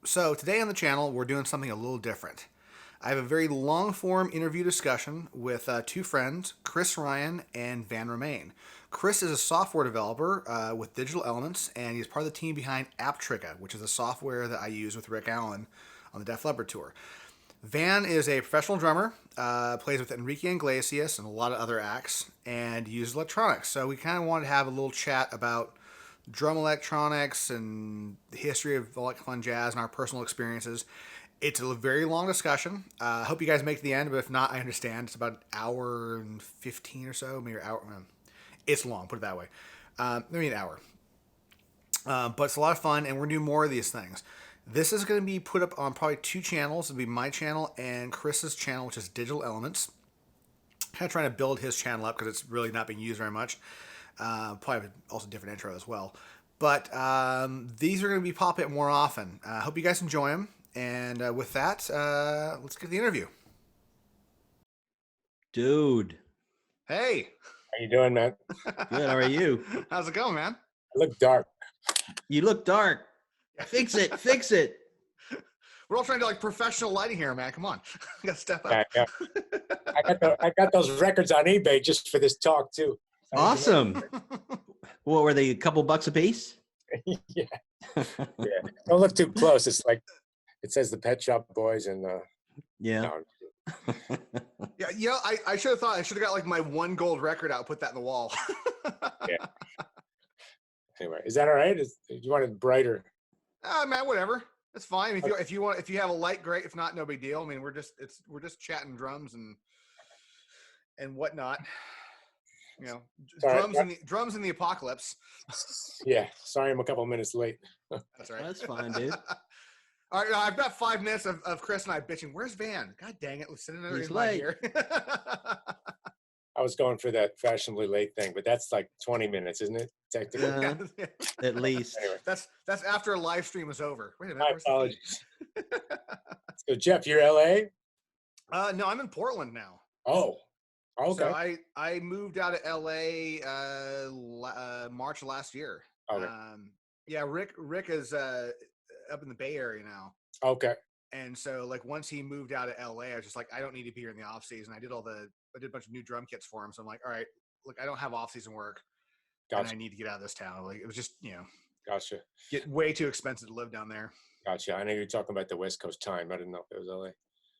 So today on the channel, we're doing something a little different. I have a very long-form interview discussion with two friends, Chris Ryan and Van Romaine. Chris is a software developer with Digital Elements, and he's part of the team behind Aptrica, which is a software that I use with Rick Allen on the Def Leppard tour. Van is a professional drummer, plays with Enrique Iglesias and a lot of other acts, and uses electronics. So we kind of wanted to have a little chat about drum electronics and the history of electric fun jazz and our personal experiences. It's a very long discussion. I hope you guys make it to the end, but if not, I understand. It's about an hour and 15 or so, maybe an hour. It's long, put it that way. Maybe an hour. But it's a lot of fun, and we're going to do more of these things. This is going to be put up on probably two channels. It'll be my channel and Chris's channel, which is Digital Elements. Kind of trying to build his channel up because it's really not being used very much. Probably also a different intro as well. But these are going to be popping up more often. I hope you guys enjoy them. And with that, let's get the interview. Dude. Hey. How you doing, man? Good. How are you? How's it going, man? I look dark. You look dark. Fix it. Fix it. We're all trying to do like professional lighting here, man. Come on. I got to step up. Yeah. I got those records on eBay just for this talk, too. Awesome. What were they? A couple bucks a piece? Yeah. Don't look too close. It's like, it says the Pet Shop Boys and yeah. No. Yeah, I should have thought I should have got like my one gold record out, put that in the wall. Yeah. Anyway, is that all right? You want it brighter? Man, whatever. That's fine. If you have a light, great. If not, no big deal. I mean, we're just chatting drums and whatnot. You know, Sorry, drums in the apocalypse. Yeah. Sorry, I'm a couple minutes late. That's right. That's fine, dude. All right, I've got 5 minutes of Chris and I bitching. Where's Van? God dang it! Let's sit in He's right late. here. I was going for that fashionably late thing, but that's like 20 minutes, isn't it? Technically. Yeah. At least. Anyway, that's after a live stream is over. Wait a minute. my Where's the apologies. So, Jeff, you're LA? No, I'm in Portland now. Oh, okay. So I moved out of LA March last year. Okay. Yeah, Rick is up in the Bay Area now. Okay. And so like once he moved out of LA, I was just like, I don't need to be here in the off season. I did a bunch of new drum kits for him. So I'm like, all right, look, I don't have off season work. Gotcha. And I need to get out of this town. Like it was just, Gotcha. get way too expensive to live down there. Gotcha. I know you're talking about the West Coast time. I didn't know if it was LA.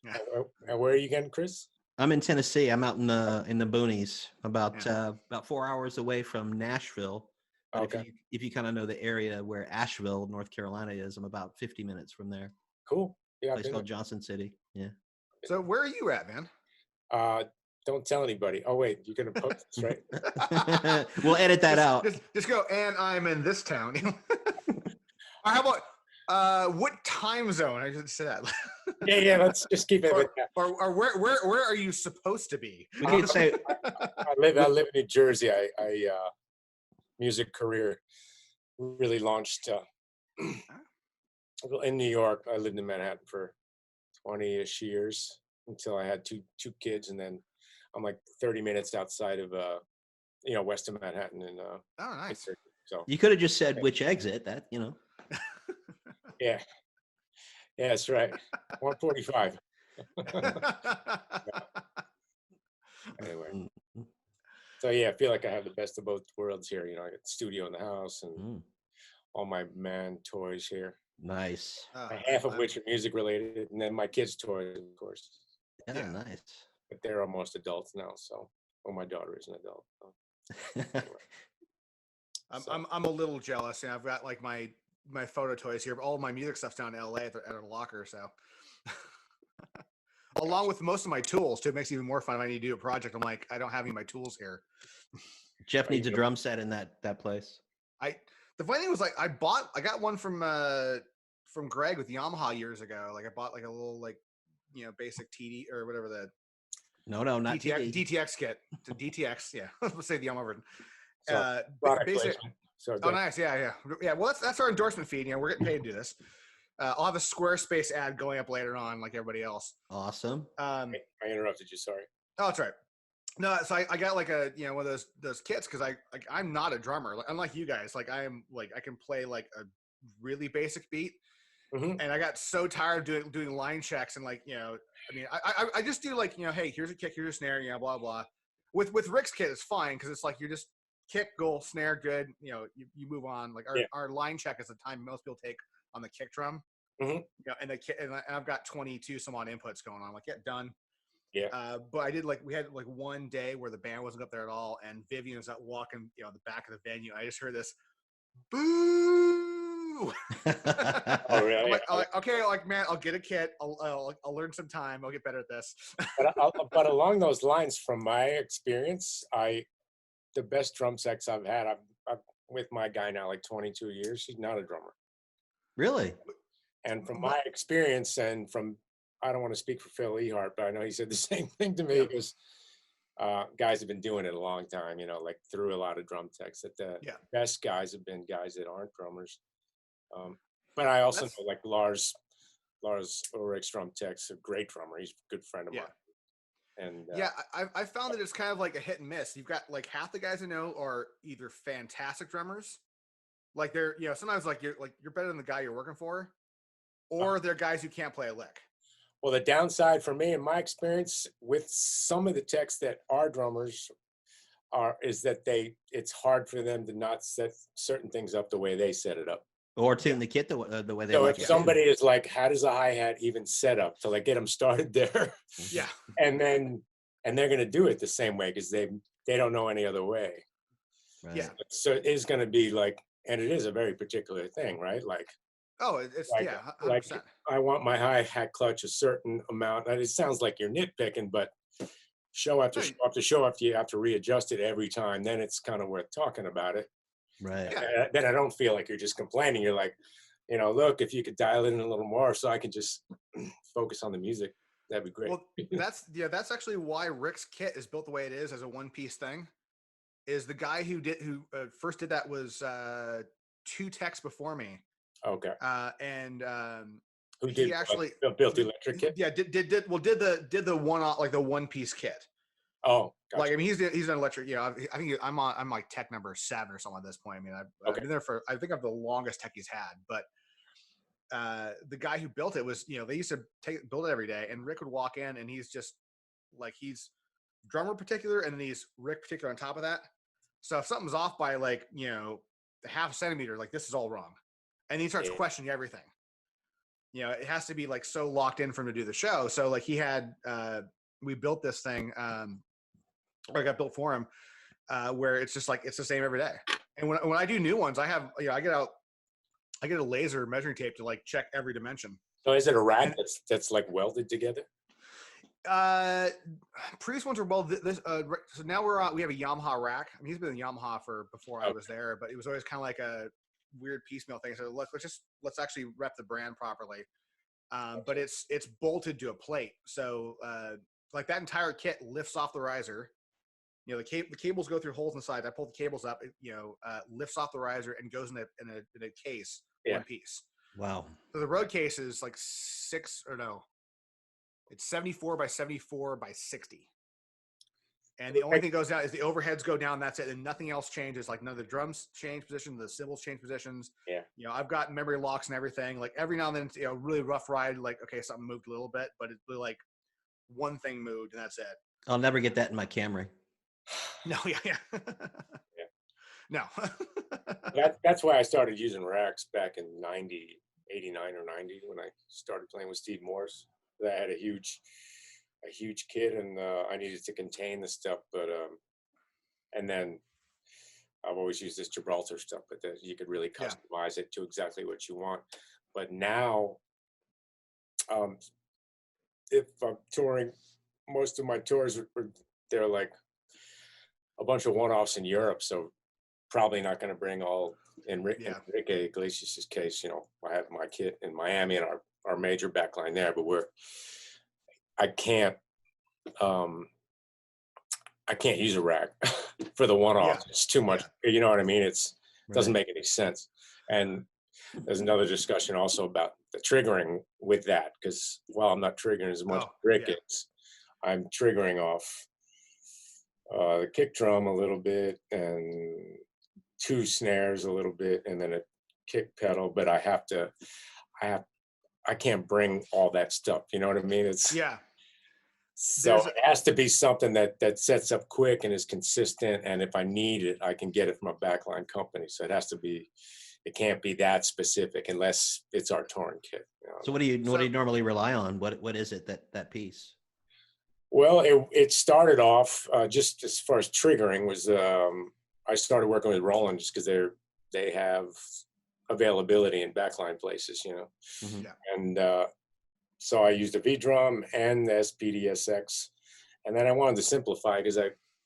Yeah. And where are you again, Chris? I'm in Tennessee. I'm out in the boonies, about 4 hours away from Nashville. But Okay. if you kind of know the area where Asheville, North Carolina is, I'm about 50 minutes from there. Cool. Yeah. A place called Johnson City. Yeah. So where are you at, man? Don't tell anybody. Oh wait, you're gonna post this, right? We'll edit that out. Just go, and I'm in this town. Or how about what time zone? I should say that. Yeah. Let's just keep it with that. Or where are you supposed to be? We can say I live in New Jersey. I music career really launched in New York. I lived in Manhattan for 20-ish years until I had two kids, and then I'm like 30 minutes outside of west of Manhattan and Oh, nice. So you could have just said which exit. That yeah, that's right. 145. Anyway, so yeah, I feel like I have the best of both worlds here. I got the studio in the house and all my man toys here. Nice. Half of which are music related, and then my kids' toys, of course. Yeah, nice. But they're almost adults now, so my daughter is an adult. So. Anyway. I'm a little jealous. I've got like my photo toys here, but all my music stuff's down in LA at a locker. So, along with most of my tools, too, it makes it even more fun. If I need to do a project, I'm like, I don't have any of my tools here. Jeff needs a drum set in that place. The funny thing was like I got one from Greg with Yamaha years ago. Like I bought like a little basic TD or whatever the No, not DTX kit. To DTX, yeah. Let's say the Yamaha version. So, basic. So oh, nice. Yeah. Well, that's our endorsement feed. We're getting paid to do this. I'll have a Squarespace ad going up later on, like everybody else. Awesome. I interrupted you. Sorry. Oh, that's right. No, so I got like a one of those kits because I'm not a drummer. Like, unlike you guys, like I am like I can play like a really basic beat, Hmm. And I got so tired of doing line checks and like, I mean, I just do like, hey, here's a kick, here's a snare, blah blah. With Rick's kit, it's fine because it's like you're just kick, goal, snare, good. You move on. Like Yeah. our line check is the time most people take on the kick drum. Hmm. And I've got 22 some odd inputs going on. I'm like, yeah, done. Yeah. But I did we had like one day where the band wasn't up there at all, and Vivian was out walking, the back of the venue. I just heard this boo. Oh, really? I'm like, okay, like man, I'll get a kit. I'll learn some time. I'll get better at this. But along those lines, from my experience, the best drum techs I've had, I'm with my guy now like 22 years. He's not a drummer. Really? And from my experience, and from, I don't want to speak for Phil Ehart, but I know he said the same thing to me. Yeah. Because guys have been doing it a long time, like through a lot of drum techs. That the best guys have been guys that aren't drummers. But I also know like Lars Ulrich's drum tech's a great drummer. He's a good friend of mine. And I found that it's kind of like a hit and miss. You've got like half the guys I know are either fantastic drummers, like they're sometimes like you're better than the guy you're working for, or they're guys who can't play a lick. Well, the downside for me, in my experience, with some of the techs that are drummers, is that it's hard for them to not set certain things up the way they set it up. Or tune the kit the way they So like if it somebody too. is like, how does a hi-hat even set up to like get them started there? Yeah. And they're going to do it the same way because they don't know any other way. Right. Yeah. So it is going to be like, and it is a very particular thing, right? Like, oh, it's like, 100%. like I want my hi-hat clutch a certain amount. And it sounds like you're nitpicking, but show after show after show after you have to readjust it every time. Then it's kind of worth talking about it. Right. Yeah. Then I don't feel like you're just complaining. You're like, look, if you could dial it in a little more so I can just focus on the music, that'd be great. Well, that's actually why Rick's kit is built the way it is as a one-piece thing. Is the guy who first did that was 2 techs before me. Okay. And Who he did actually built the electric kit? Yeah, did the one-piece kit. Oh, gotcha. Like I mean, he's an electric. I think I'm like tech number 7 or something at this point. I mean, I've been there for, I think I'm the longest tech he's had. But the guy who built it was, they used to build it every day, and Rick would walk in, and he's just like, he's drummer particular, and then he's Rick particular on top of that. So if something's off by like the half centimeter, like this is all wrong, and he starts questioning everything. It has to be like so locked in for him to do the show. So like he had, we built this thing. I got built for him, where it's just like it's the same every day. And when I do new ones, I have I get a laser measuring tape to like check every dimension. So is it a rack that's like welded together? Previous ones are so now we have a Yamaha rack. I mean, he's been in Yamaha before I was there, but it was always kind of like a weird piecemeal thing. So let's actually rep the brand properly. But it's bolted to a plate, so like that entire kit lifts off the riser. The cables go through holes in the side. I pull the cables up. It, lifts off the riser and goes in a case, one piece. Wow. So the road case is like it's 74 by 74 by 60. And the only thing goes down is the overheads go down. That's it, and nothing else changes. Like none of the drums change position, the cymbals change positions. Yeah. I've got memory locks and everything. Like every now and then, it's, really rough ride. Like okay, something moved a little bit, but it's really like one thing moved, and that's it. I'll never get that in my Camry. No, yeah. No. That's why I started using racks back in 89 or 90 when I started playing with Steve Morse. I had a huge kit, and I needed to contain the stuff, but and then I've always used this Gibraltar stuff, but you could really customize it to exactly what you want. But now, if I'm touring, most of my tours they're like a bunch of one-offs in Europe, so probably not going to bring all Enrique Iglesias' case. I have my kit in Miami and our major backline there, but I can't use a rack for the one-off. Yeah. It's too much. You know what I mean? It doesn't make any sense. And there's another discussion also about the triggering with that, because while I'm not triggering as much as Rick is, I'm triggering off the kick drum a little bit and 2 snares a little bit, and then a kick pedal. But I have I can't bring all that stuff. You know what I mean? It's Yeah. so There's it has to be something that sets up quick and is consistent. And if I need it, I can get it from a backline company. So it has to be. It can't be that specific unless it's our touring kit. You know? So what do you normally rely on? What is it that piece? Well, it started off just as far as triggering was I started working with Roland just because they have availability in backline places, you know, Mhm. Yeah. and so I used a V drum and the SPDSX, and then I wanted to simplify because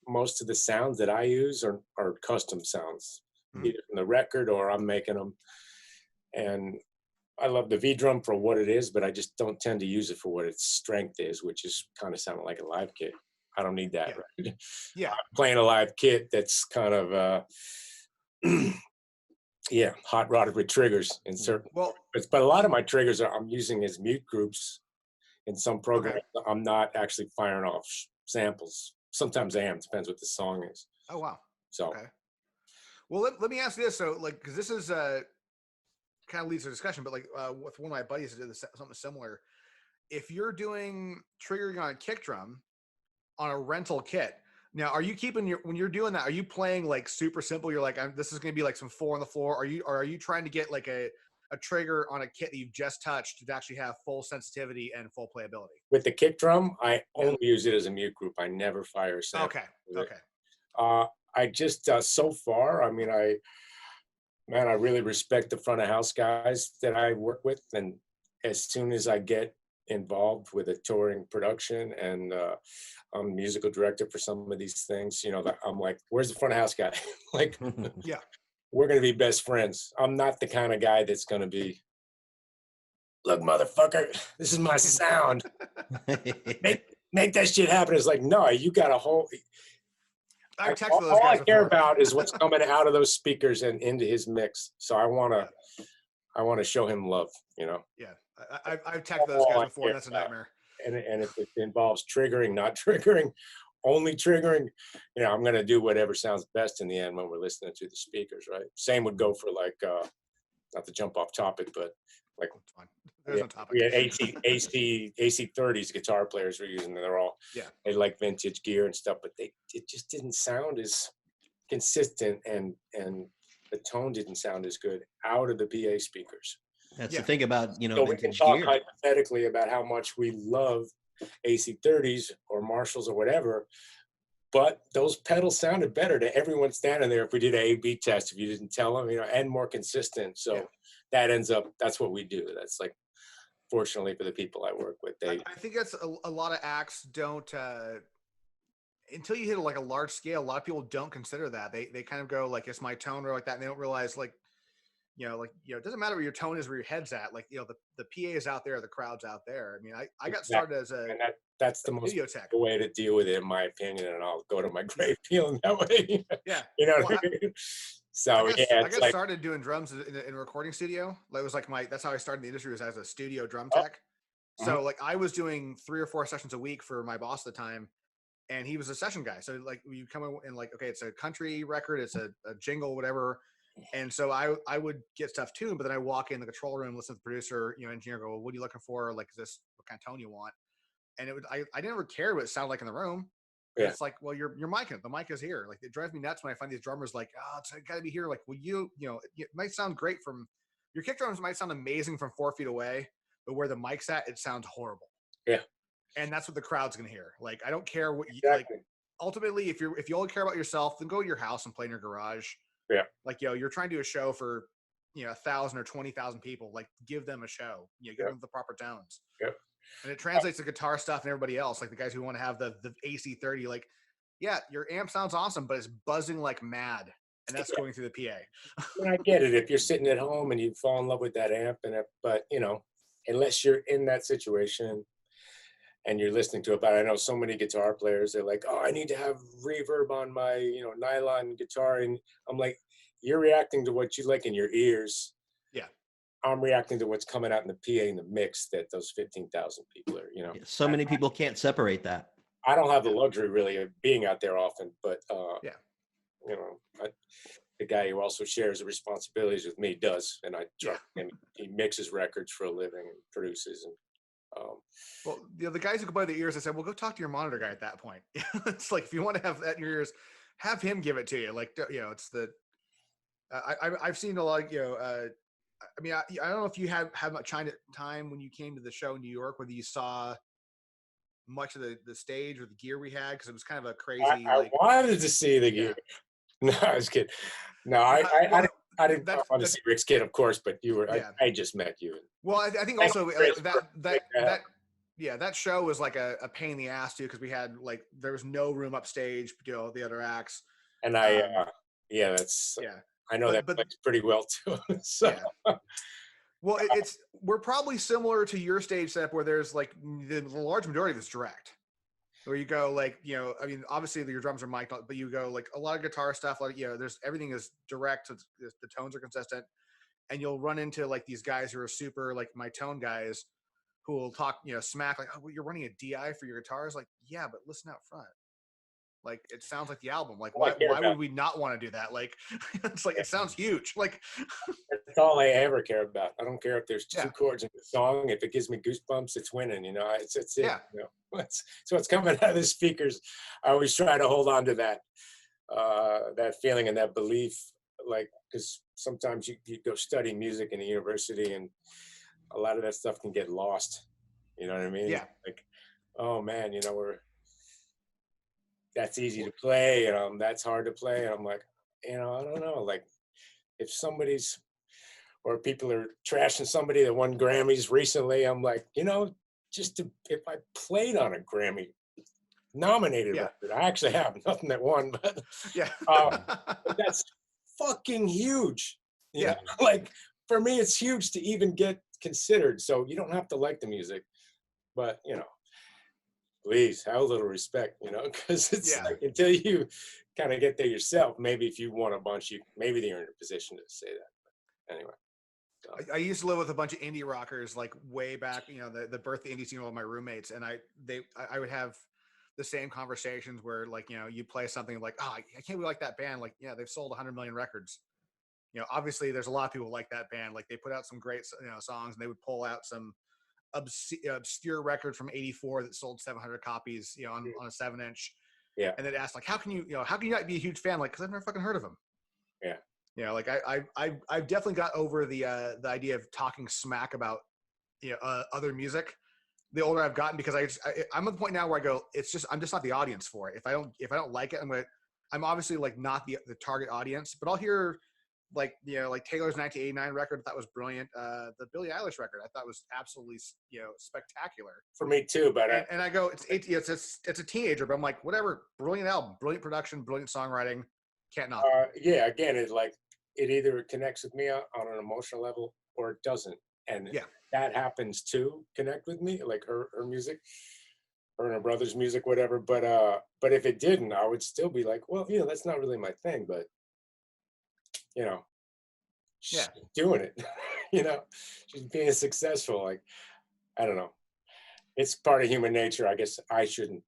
most of the sounds that I use are custom sounds, Mhm. either from the record or I'm making them, and I love the V drum for what it is, but I just don't tend to use it for what its strength is, which is kind of sounding like a live kit. I don't need that. Yeah. Right? Yeah. Playing a live kit that's kind of yeah, hot rodded with triggers in certain. Well, But a lot of my triggers I'm using as mute groups in some okay. programs. I'm not actually firing off samples. Sometimes I am. Depends what the song is. Oh, wow. So Okay. Well, let me ask you this. So, like, because this is kind of leads to a discussion, but like with one of my buddies that did something similar. If you're doing triggering on a kick drum on a rental kit, now are you keeping when you're doing that? Are you playing like super simple? You're like, this is going to be like some 4 on the floor. Are you trying to get like a trigger on a kit that you've just touched to actually have full sensitivity and full playability? with the kick drum, I Yeah. only use it as a mute group. I never fire a sample. Okay. Okay. Uh, I just so far, I mean, I really respect the front of house guys that I work with, and as soon as I get involved with a touring production and I'm musical director for some of these things, you know, I'm like, where's the front of house guy? Like, Yeah. we're gonna be best friends. I'm not the kind of guy that's gonna be, look, motherfucker, this is my sound. Make that shit happen. It's like, no, you got a whole. I've texted All those I guys care before. about is what's coming out of those speakers and into his mix. So I wanna, Yeah. I want to show him love. You know. Yeah. I've texted those All guys I before, care and that's a about. nightmare. And if it involves triggering, not triggering, only triggering, you know, I'm going to do whatever sounds best in the end when we're listening to the speakers, right? Same would go for like, not to jump off topic, but like It's fine. There's no topic. we had AC30s guitar players were using. They're all Yeah. they like vintage gear and stuff, but it just didn't sound as consistent and the tone didn't sound as good out of the PA speakers. That's Yeah. the thing about So we can vintage talk gear. hypothetically about how much we love AC30s or Marshalls or whatever, but those pedals sounded better to everyone standing there if we did an A/B test. If you didn't tell them, you know, and more consistent. So Yeah. that ends up. That's what we do. That's like, fortunately for the people I work with, they. I think that's a lot of acts don't until you hit like a large scale. A lot of people don't consider that. They kind of go like, it's my tone or like that, and they don't realize like, it doesn't matter where your tone is, where your head's at. Like, the PA is out there, the crowd's out there. I mean, I got started as a And that's the most video tech. way to deal with it, in my opinion. And I'll go to my grave feeling that way. Yeah. You know Well, what I mean? So yeah, I it's got like, started doing drums in a recording studio. That was like that's how I started in the industry, was as a studio drum oh, tech. So like I was doing 3 or 4 sessions a week for my boss at the time, and he was a session guy. So like you come in and like, okay, it's a country record, it's a jingle, whatever. And so I would get stuff tuned, but then I walk in the control room, listen to the producer, engineer, go, well, what are you looking for? Like, is this what kind of tone you want? And I never cared what it sounded like in the room. And yeah, it's like, well, you're micing it. The mic is here. Like, it drives me nuts when I find these drummers like, oh, it's got to be here. Like, well, it might sound great from your kick drums might sound amazing from 4 feet away, but where the mic's at, it sounds horrible. yeah, And that's what the crowd's gonna hear. Like, I don't care what you like. exactly. Ultimately, if you only care about yourself, then go to your house and play in your garage. Yeah, Like, you're trying to do a show for 1,000 or 20,000 people. Like, give them a show. Give yeah, them the proper tones. yeah. And it translates to guitar stuff and everybody else. Like the guys who want to have the AC30. Like, yeah, your amp sounds awesome, but it's buzzing like mad, and that's going through the PA. And I get it if you're sitting at home and you fall in love with that amp, but unless you're in that situation and you're listening to it. But I know so many guitar players, they're like, oh, I need to have reverb on my nylon guitar, and I'm like, you're reacting to what you like in your ears. Yeah. I'm reacting to what's coming out in the PA in the mix that those 15,000 people are. So many people can't separate that. I don't have the luxury really of being out there often, but Yeah. you know, the guy who also shares the responsibilities with me does, and I Yeah. trust him. He mixes records for a living and produces, and Well, the guys who go by the ears, I said, well, go talk to your monitor guy at that point. It's like, if you want to have that in your ears, have him give it to you. Like, it's the, I've seen a lot, I mean, I don't know if you had much time when you came to the show in New York, whether you saw much of the stage or the gear we had, because it was kind of a crazy, I like, wanted to see the yeah. gear. No, I was kidding. No, Well, I didn't that's want to see Rick's kid, of course, but you were. yeah. I just met you. Well, I think Thank also you, Chris, for making that happen. yeah, that show was like a pain in the ass too, because we had like, there was no room upstage, the other acts. And Um, yeah, that's. yeah, I know that but place pretty well too. So yeah. Well, we're probably similar to your stage setup, where there's like the large majority of it's direct, where you go like, I mean, obviously your drums are mic'd, but you go like a lot of guitar stuff, like, there's everything is direct, so the tones are consistent, and you'll run into like these guys who are super like my tone guys, who will talk, smack, like, oh, well, you're running a DI for your guitars, like, yeah, but listen out front. Like, it sounds like the album. Like, all I care why about. would we not want to do that? Like, it's like, it sounds huge. Like, That's all I ever care about. I don't care if there's yeah, two chords in the song. If it gives me goosebumps, it's winning. It's it. yeah, So what's coming out of the speakers. I always try to hold on to that feeling and that belief. Like, because sometimes you go study music in a university, and a lot of that stuff can get lost. You know what I mean? yeah. Like, oh man, that's easy to play, and that's hard to play. And I'm like, I don't know. Like, if somebody's or people are trashing somebody that won Grammys recently, I'm like, if I played on a Grammy nominated Yeah. record, I actually have nothing that won, but Yeah. but that's fucking huge. Yeah. Like, for me, it's huge to even get considered. So you don't have to like the music, but please have a little respect, because it's Yeah. like, until you kind of get there yourself, maybe if you won a bunch, maybe you're in a position to say that. But anyway. I used to live with a bunch of indie rockers, like way back, the birth of the indie scene with my roommates. And I would have the same conversations where, like, you play something like, oh, I can't really like that band. Like, yeah, they've sold 100 million records. Obviously there's a lot of people like that band. Like, they put out some great, songs, and they would pull out some obscure record from '84 that sold 700 copies, on a 7-inch. Yeah. And they'd ask, like, how can you not be a huge fan? Like, because I've never fucking heard of them. Yeah. Like, I've definitely got over the idea of talking smack about other music the older I've gotten, because I'm at the point now where I go, I'm just not the audience for it. If I don't like it, I'm obviously like not the target audience, but I'll hear like Taylor's 1989 record, I thought was brilliant. The Billie Eilish record, I thought was absolutely spectacular. For me too, but and I go, it's a teenager, but I'm like, whatever, brilliant album, brilliant production, brilliant songwriting, can't knock it. yeah, again, it's like, it either connects with me on an emotional level or it doesn't, and that happens to connect with me, like her music, her and her brother's music, whatever. But if it didn't, I would still be like, well, that's not really my thing, but she's doing it. She's being successful. Like, I don't know, it's part of human nature. I guess I shouldn't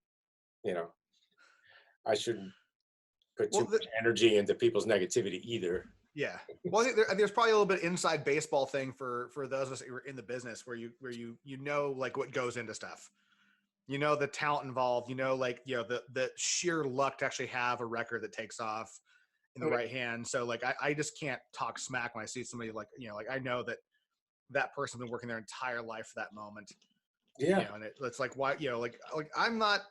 put too much energy into people's negativity either. Yeah. Well, I think there's probably a little bit inside baseball thing for those of us who are in the business, where you like what goes into stuff, the talent involved, like, the sheer luck to actually have a record that takes off in the right hand. So like, I just can't talk smack when I see somebody like, like, I know that person's been working their entire life for that moment. Yeah. And it's like, why, like I'm not,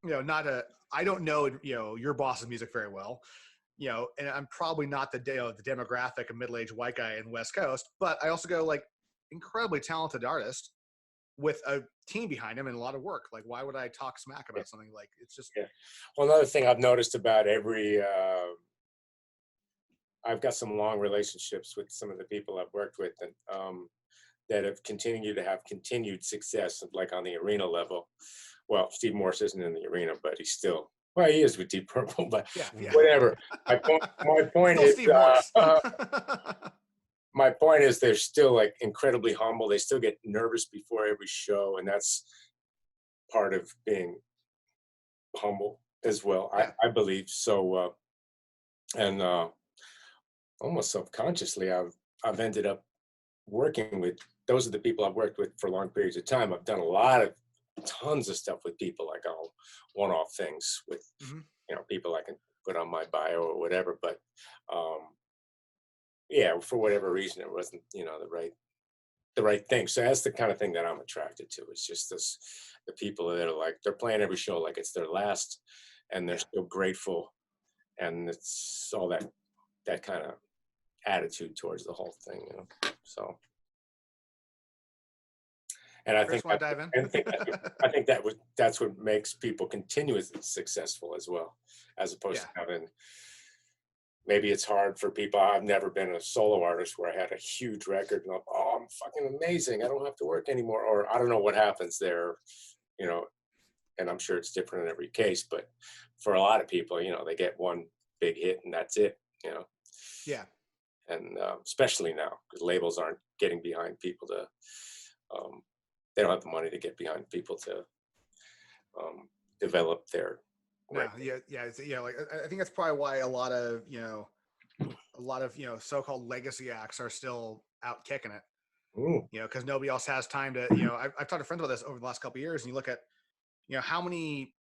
I don't know, your boss's music very well. And I'm probably not the demographic of middle-aged white guy in West Coast, but I also go, like, incredibly talented artist with a team behind him and a lot of work. Like, why would I talk smack about something? Like, it's just. Yeah. Well, another thing I've noticed about I've got some long relationships with some of the people I've worked with, and that have continued to have continued success, like on the arena level. Well, Steve Morse isn't in the arena, but he's still. Well, he is with Deep Purple, but whatever. My point is, my point is, they're still like incredibly humble. They still get nervous before every show, and that's part of being humble as well. I believe so. And almost subconsciously, I've ended up working with, those are the people I've worked with for long periods of time. I've done a lot of tons of stuff with people, like all one-off things with, Hmm. people I can put on my bio or whatever. But um, yeah, for whatever reason, it wasn't, the right thing. So that's the kind of thing that I'm attracted to. It's just this, the people that are like, they're playing every show like it's their last, and they're Yeah. still grateful, and it's all that kind of attitude towards the whole thing. So, and I Chris, think want to dive in? I think that's what makes people continuously successful as well, as opposed Yeah. to having, maybe it's hard for people. I've never been a solo artist where I had a huge record and I'm fucking amazing, I don't have to work anymore, or I don't know what happens there, you know. And I'm sure it's different in every case, but for a lot of people, they get one big hit and that's it, Yeah. and especially now because labels aren't getting behind people to, um, they don't have the money to get behind people to develop their No, record. yeah, like I think that's probably why a lot of so-called legacy acts are still out kicking it. Ooh, Because nobody else has time to. I've talked to friends about this over the last couple of years, and you look at how many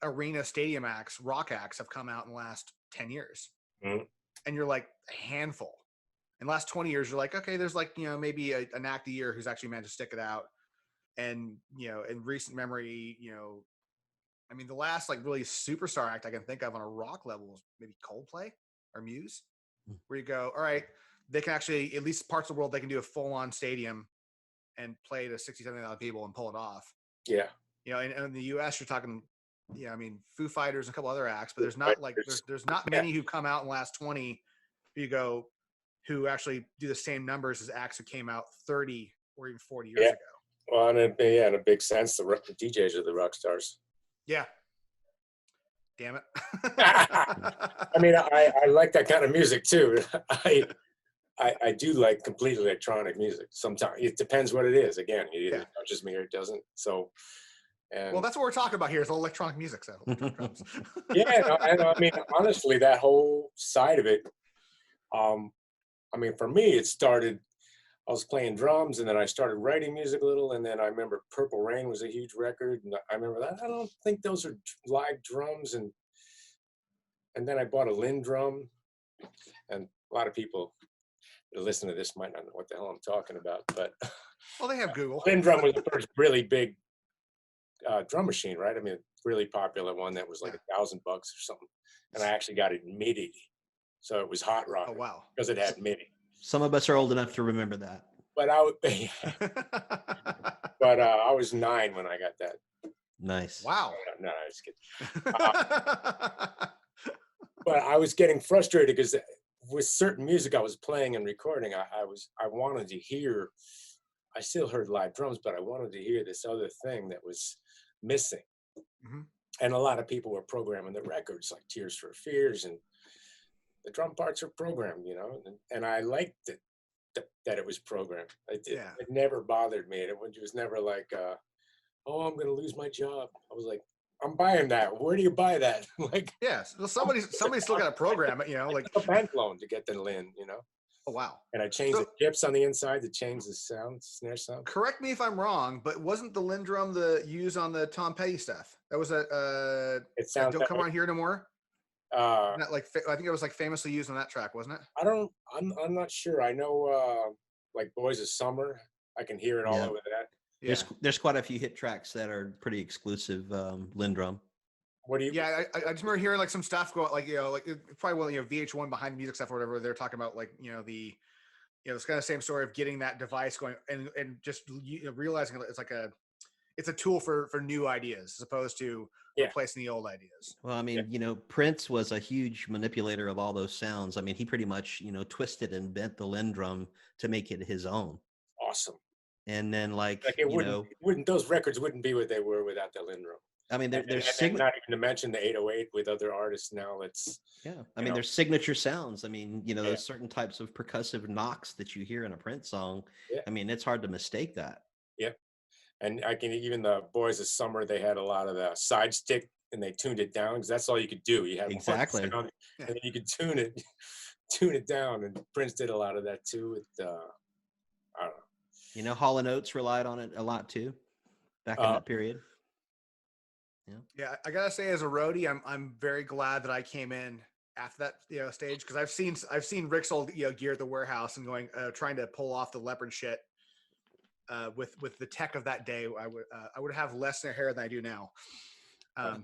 arena stadium acts, rock acts, have come out in the last 10 years, mm, and you're like a handful. In the last 20 years, you're like, okay, there's like maybe an act a year who's actually managed to stick it out, and in recent memory, I mean, the last like really superstar act I can think of on a rock level was maybe Coldplay or Muse, where you go, all right, they can actually, at least parts of the world, they can do a full-on stadium and play to 60, 70,000 people and pull it off. yeah, And in the US, you're talking, I mean, Foo Fighters and a couple other acts, but there's right. not like, there's not Yeah, many who come out in the last 20, you go, who actually do the same numbers as acts who came out 30 or even 40 years yeah. ago. Well, in a big sense, the DJs are the rock stars. Yeah. Damn it. I mean, I like that kind of music too. I do like complete electronic music. Sometimes it depends what it is. Again, it either Yeah. touches me or it doesn't. So, Well, and that's what we're talking about here is electronic music. So electronic drums. yeah, and I mean, honestly, that whole side of it. Um, I mean, for me, it started. I was playing drums, and then I started writing music a little, and then I remember Purple Rain was a huge record, and I remember that. I don't think those are live drums, and then I bought a Linn drum, and a lot of people that listen to this might not know what the hell I'm talking about, but Well, they have Google. Linn drum was the first really big drum machine, right? I mean, really popular one that was like $1,000 or something, and I actually got it MIDI, so it was hot Oh, rock wow. because it had MIDI. Some of us are old enough to remember that. But I was 9 when I got that. Nice. Wow. No, I was kidding. But I was getting frustrated because with certain music I was playing and recording, I wanted to hear. I still heard live drums, but I wanted to hear this other thing that was missing. Mhm. And a lot of people were programming the records, like Tears for Fears, and the drum parts are programmed, and I liked it that it was programmed. Yeah. It never bothered me. It was never like, oh, I'm gonna lose my job. I was like, I'm buying that. Where do you buy that? Like, Yes. Well, somebody's still got to program it, like, a bank loan to get the Linn, oh, wow. and I changed the So chips on the inside to change the snare sound. correct me if I'm wrong, but wasn't the Linn drum used on the Tom Petty stuff? That was It sounds Don't that Come way. On Here No More. Uh, Not like, I think it was like famously used on that track, wasn't it? I'm not sure. I know, like Boys of Summer. I can hear it all Yeah. over that. Yeah. There's quite a few hit tracks that are pretty exclusive Lindrum. What do you? Yeah, I just remember hearing like some stuff go like like probably VH1 behind the music stuff or whatever. They're talking about like it's kind of the same story of getting that device going and just realizing it's a tool for new ideas as opposed to Yeah. replacing the old ideas. Well, I mean, Prince was a huge manipulator of all those sounds. I mean, he pretty much, twisted and bent the Lindrum to make it his own. Awesome. And then Like it wouldn't those records wouldn't be what they were without the Linn drum. I mean, And there's not even to mention the 808 with other artists now. I mean, there's signature sounds. I mean, Yeah. those certain types of percussive knocks that you hear in a Prince song. Yeah. I mean, it's hard to mistake that. Yeah. And I can even the Boys of Summer, they had a lot of the side stick and they tuned it down because that's all you could do. You had one Exactly. sound, and then you could tune it tune it down. And Prince did a lot of that too. With I don't You know, Hall and Oates relied on it a lot too, back know. in that period. Yeah. Yeah, I gotta say, as a roadie, I'm very glad that I came in after that stage, because I've seen Rick's old gear at the warehouse and going trying to pull off the leopard shit with the tech of that day. I would have less hair than I do now. Well,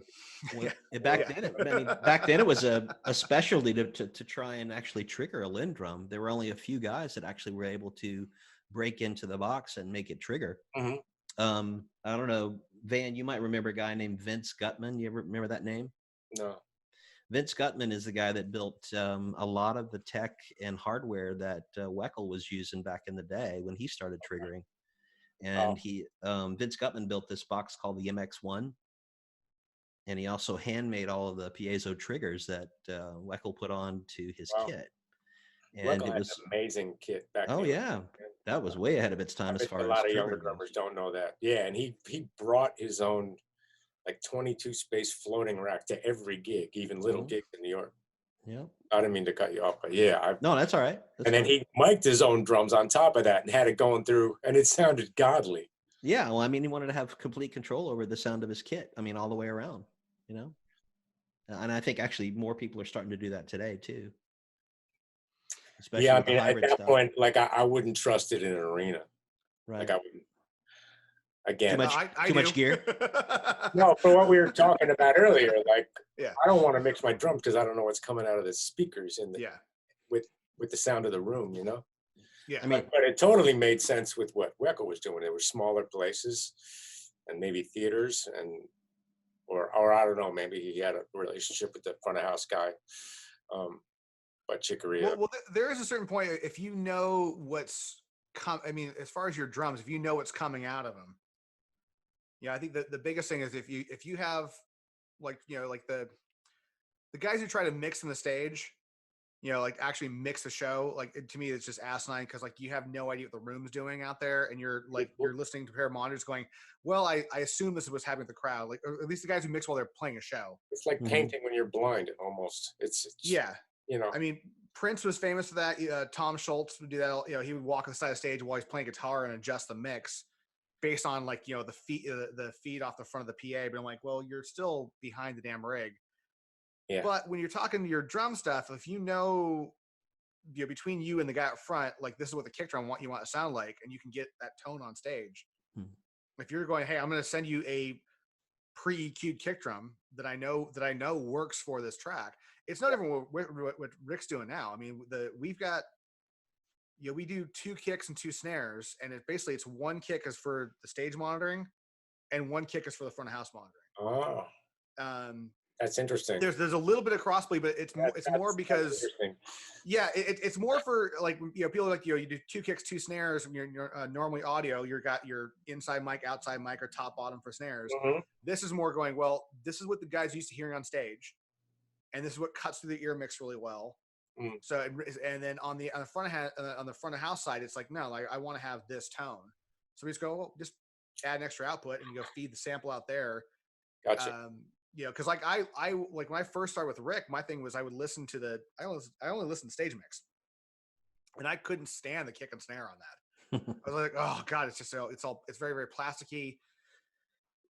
Yeah. back Yeah. then, I mean, back then it was a specialty to try and actually trigger a Lindrum. There were only a few guys that actually were able to break into the box and make it trigger. Mhm. I don't know, Van, you might remember a guy named Vince Gutman. You ever remember that name? No. Vince Gutman is the guy that built a lot of the tech and hardware that Weckl was using back in the day when he started triggering. Oh, And Vince Gutman built this box called the MX1. And he also handmade all of the piezo triggers that Weckl put on to his wow. kit. And Weckl it had was, an amazing kit back oh then. yeah, that was way ahead of its time I as bet far a as lot of trigger younger goes. drummers don't know that. Yeah, and he brought his own like 22 space floating rack to every gig, even little Mhm. gigs in New York. Yeah. I didn't mean to cut you off, but yeah, No, that's all right. That's and then fine. he mic'd his own drums on top of that and had it going through, and it sounded godly. Yeah, well, I mean, he wanted to have complete control over the sound of his kit. I mean, all the way around, you know. And I think actually more people are starting to do that today too, especially Yeah, I with the mean, at hybrid that stuff. point, like I wouldn't trust it in an arena. Right. Like I wouldn't. Too Again, much. I Too do. much gear. no, for what we were talking about earlier, like Yeah. I don't want to mix my drums because I don't know what's coming out of the speakers in the Yeah. with the sound of the room, you know. Yeah. I mean, But it totally made sense with what Weckl was doing. There were smaller places and maybe theaters or I don't know, maybe he had a relationship with the front of house guy. But Chicoria. Well, there is a certain point if you know what's I mean, as far as your drums, if you know what's coming out of them. Yeah, I think that the biggest thing is if you have like like the guys who try to mix in the stage, like actually mix the show, like to me it's just asinine, because like you have no idea what the room's doing out there, and you're listening to a pair of monitors going, well, I assume this is what's happening with the crowd, like, or at least the guys who mix while they're playing a show. It's like painting when you're blind, almost. It's Yeah. you know. I mean, Prince was famous for that. Tom Schultz would do that. He would walk on the side of the stage while he's playing guitar and adjust the mix based on like the feed off the front of the PA. But I'm like, well, you're still behind the damn rig. Yeah. But when you're talking to your drum stuff, if between you and the guy up front, like this is what the kick drum you want to sound like, and you can get that tone on stage. If you're going, hey, I'm going to send you a pre-EQ'd kick drum that I know works for this track. It's no different what Rick's doing now. I mean, we've got we do 2 kicks and 2 snares, and it's one kick is for the stage monitoring, and one kick is for the front of house monitoring. Oh, that's interesting. There's a little bit of crossplay, but it's more because it's more for like people like you do 2 kicks, 2 snares. And you're normally audio. You got your inside mic, outside mic, or top bottom for snares. Mm-hmm. This is more going, well, this is what the guys used to hearing on stage, and this is what cuts through the ear mix really well. So and then on the front of house side, it's like, no, like I want to have this tone. So we just go, well, just add an extra output and you go feed the sample out there. Gotcha. Because like I like when I first started with Rick, my thing was I would listen to I only listened to stage mix, and I couldn't stand the kick and snare on that. I was like, oh god, it's just it's very, very plasticky.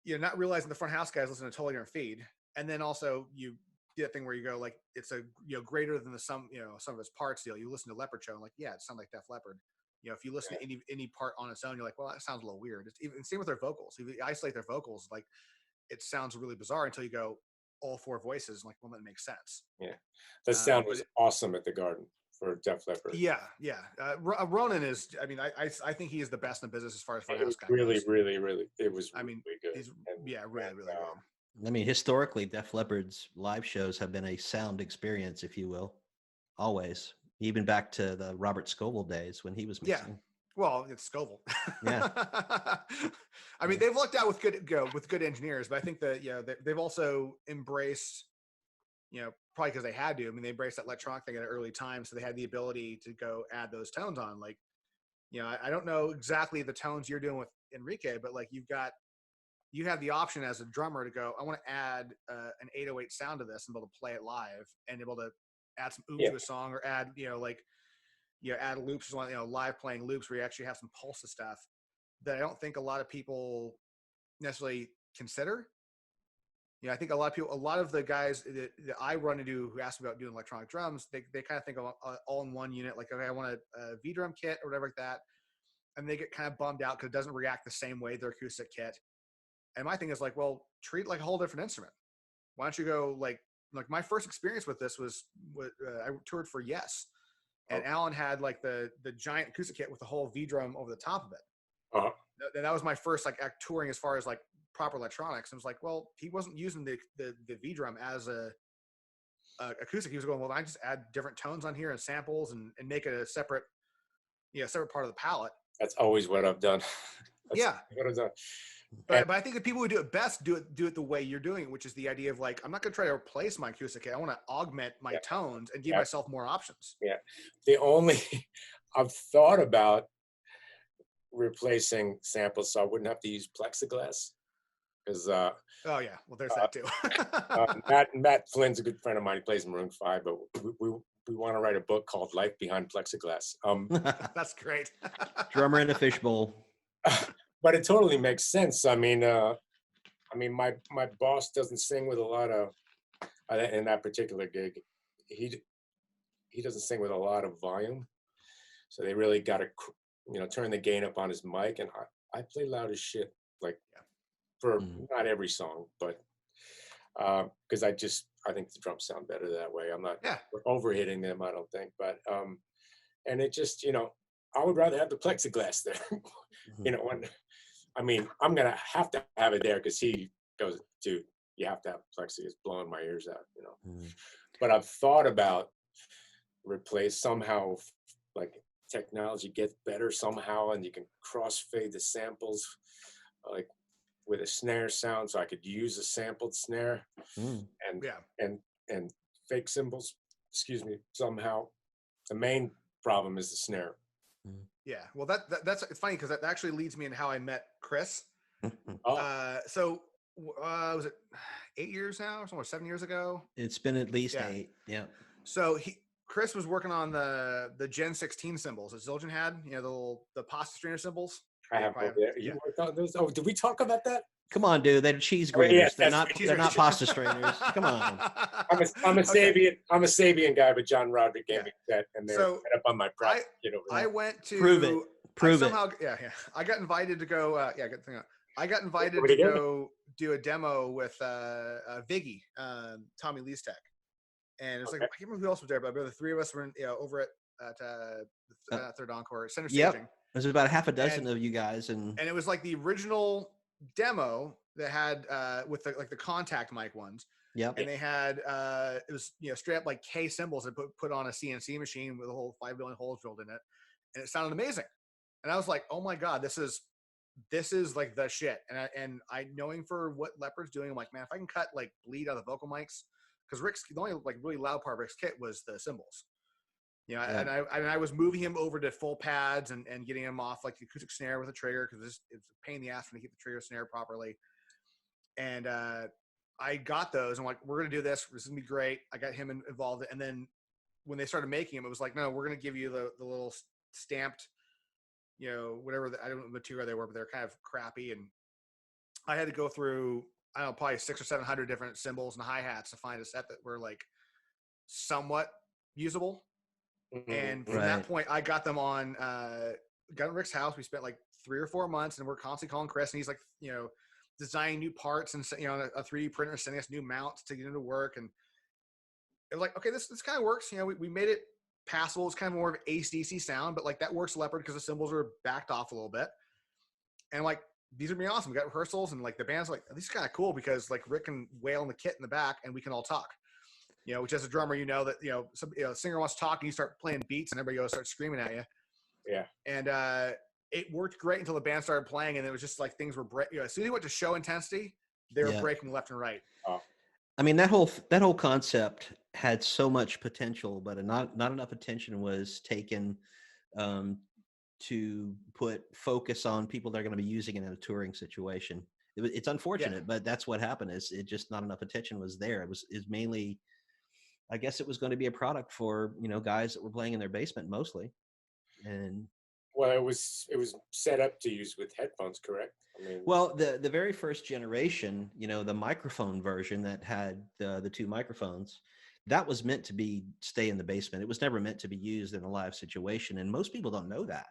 Not realizing the front house guys listen to a totally different feed, and then also you do that thing where you go like it's a greater than the sum of its parts deal. You listen to Leopard Show and like, yeah, it sounds like Def Leppard. If you listen to any part on its own, you're like, well, that sounds a little weird. It's even same with their vocals. If you isolate their vocals, like it sounds really bizarre until you go all 4 voices. Like, well, that makes sense. Yeah, the sound was awesome at the Garden for Def Leppard. Yeah. Ronan is. I mean, I think he is the best in the business as far as front house guy really, goes. really. It was. I mean, really good. he's really good. I mean, historically, Def Leppard's live shows have been a sound experience, if you will, always. Even back to the Robert Scoble days when he was mixing. Yeah. Well, it's Scoble. Yeah. I mean, they've lucked out with good engineers, but I think that they've also embraced, probably because they had to. I mean, they embraced that electronic thing at an early time, so they had the ability to go add those tones on. Like, I don't know exactly the tones you're doing with Enrique, but like you have the option as a drummer to go, I want to add an 808 sound to this and be able to play it live and able to add some oomph to a song, or add, add loops, live playing loops where you actually have some pulse to stuff that I don't think a lot of people necessarily consider. I think a lot of the guys that I run into who ask about doing electronic drums, they kind of think of all in one unit, like, okay, I want a V drum kit or whatever like that. And they get kind of bummed out because it doesn't react the same way their acoustic kit. And my thing is like, well, treat it like a whole different instrument. Why don't you go like my first experience with this was I toured for Yes, and Alan had like the giant acoustic kit with the whole V drum over the top of it. Uh-huh. And that was my first like act touring as far as like proper electronics. And it was like, well, he wasn't using the V drum as a acoustic. He was going, well, I just add different tones on here and samples and make it a separate part of the palette. That's always what I've done. That's what I've done. But I think the people who do it best do it the way you're doing it, which is the idea of like, I'm not going to try to replace my acoustic kit. I want to augment my tones and give myself more options. Yeah. I've thought about replacing samples so I wouldn't have to use plexiglass. Because oh yeah, well there's that too. Matt Flynn's a good friend of mine. He plays Maroon 5, but we want to write a book called Life Behind Plexiglass. That's great. Drummer in a fishbowl. But it totally makes sense. I mean, my boss doesn't sing with a lot of in that particular gig. He doesn't sing with a lot of volume, so they really got to turn the gain up on his mic. And I play loud as shit, like for not every song, but because I think the drums sound better that way. I'm not overhitting them, I don't think, but and it just I would rather have the plexiglass there. I'm gonna have to have it there because he goes, dude, you have to have plexi. It's blowing my ears out, But I've thought about replace somehow, like technology gets better somehow, and you can crossfade the samples, like with a snare sound, so I could use a sampled snare and fake cymbals. Excuse me. Somehow, the main problem is the snare. Yeah, well, that's it's funny because that actually leads me into how I met Chris. So was it 8 years now, or somewhere 7 years ago? It's been at least 8. Yeah. So Chris was working on the Gen 16 cymbals that Zildjian had. The pasta strainer cymbals. I have. You worked on those? Oh, did we talk about that? Come on, dude. They're cheese graters. They're not pasta strainers. Come on. I'm a Sabian guy, but John Roderick gave me that, and they're up on my prop kit over there. I went to prove it. Somehow, I got invited to go. Good thing. I got invited to go do a demo with Viggy, Tommy Lee's tech, and it's like I can't remember who else was there, but the three of us were over at Third Encore Center Staging. There's about half a dozen of you guys, and it was like the original demo that had with the contact mic ones. Yep. And they had it was straight up like K cymbals that put on a CNC machine with a whole 5 billion holes drilled in it, and it sounded amazing. And I was like, oh my god, this is like the shit. And I knowing for what Leopard's doing, I'm like, man, if I can cut like bleed out of the vocal mics, because the only like really loud part of Rick's kit was the cymbals. And I was moving him over to full pads and getting him off like the acoustic snare with a trigger, because it's a pain in the ass to keep the trigger snare properly. And I got those. I'm like, we're gonna do this. This is gonna be great. I got him involved. And then when they started making them, it was like, no, we're gonna give you the little stamped, whatever. I don't know what material they were, but they're kind of crappy. And I had to go through, I don't know, probably 600 or 700 different cymbals and hi-hats to find a set that were like somewhat usable. Mm-hmm. And from that point, I got them on, got in Rick's house. We spent like 3 or 4 months, and we're constantly calling Chris, and he's like, designing new parts and a 3D printer, sending us new mounts to get into work. And it was like, okay, this kind of works. We made it passable. It's kind of more of an AC/DC sound, but like that works Leopard because the cymbals are backed off a little bit. And like, these are gonna be awesome. We got rehearsals, and like the band's like, this is kind of cool because like Rick can wail on the kit in the back, and we can all talk. Which as a drummer, that some singer wants to talk, and you start playing beats, and everybody goes start screaming at you. Yeah. And it worked great until the band started playing, and it was just like things were as soon as you went to show intensity, they were breaking left and right. Oh. I mean, that whole concept had so much potential, but not enough attention was taken to put focus on people that are going to be using it in a touring situation. It's unfortunate, but that's what happened. Is it just not enough attention was there? It was mainly I guess it was going to be a product for, guys that were playing in their basement mostly. And Well, it was set up to use with headphones, correct? I mean, well, the very first generation, the microphone version that had the two microphones, that was meant to be stay in the basement. It was never meant to be used in a live situation, and most people don't know that.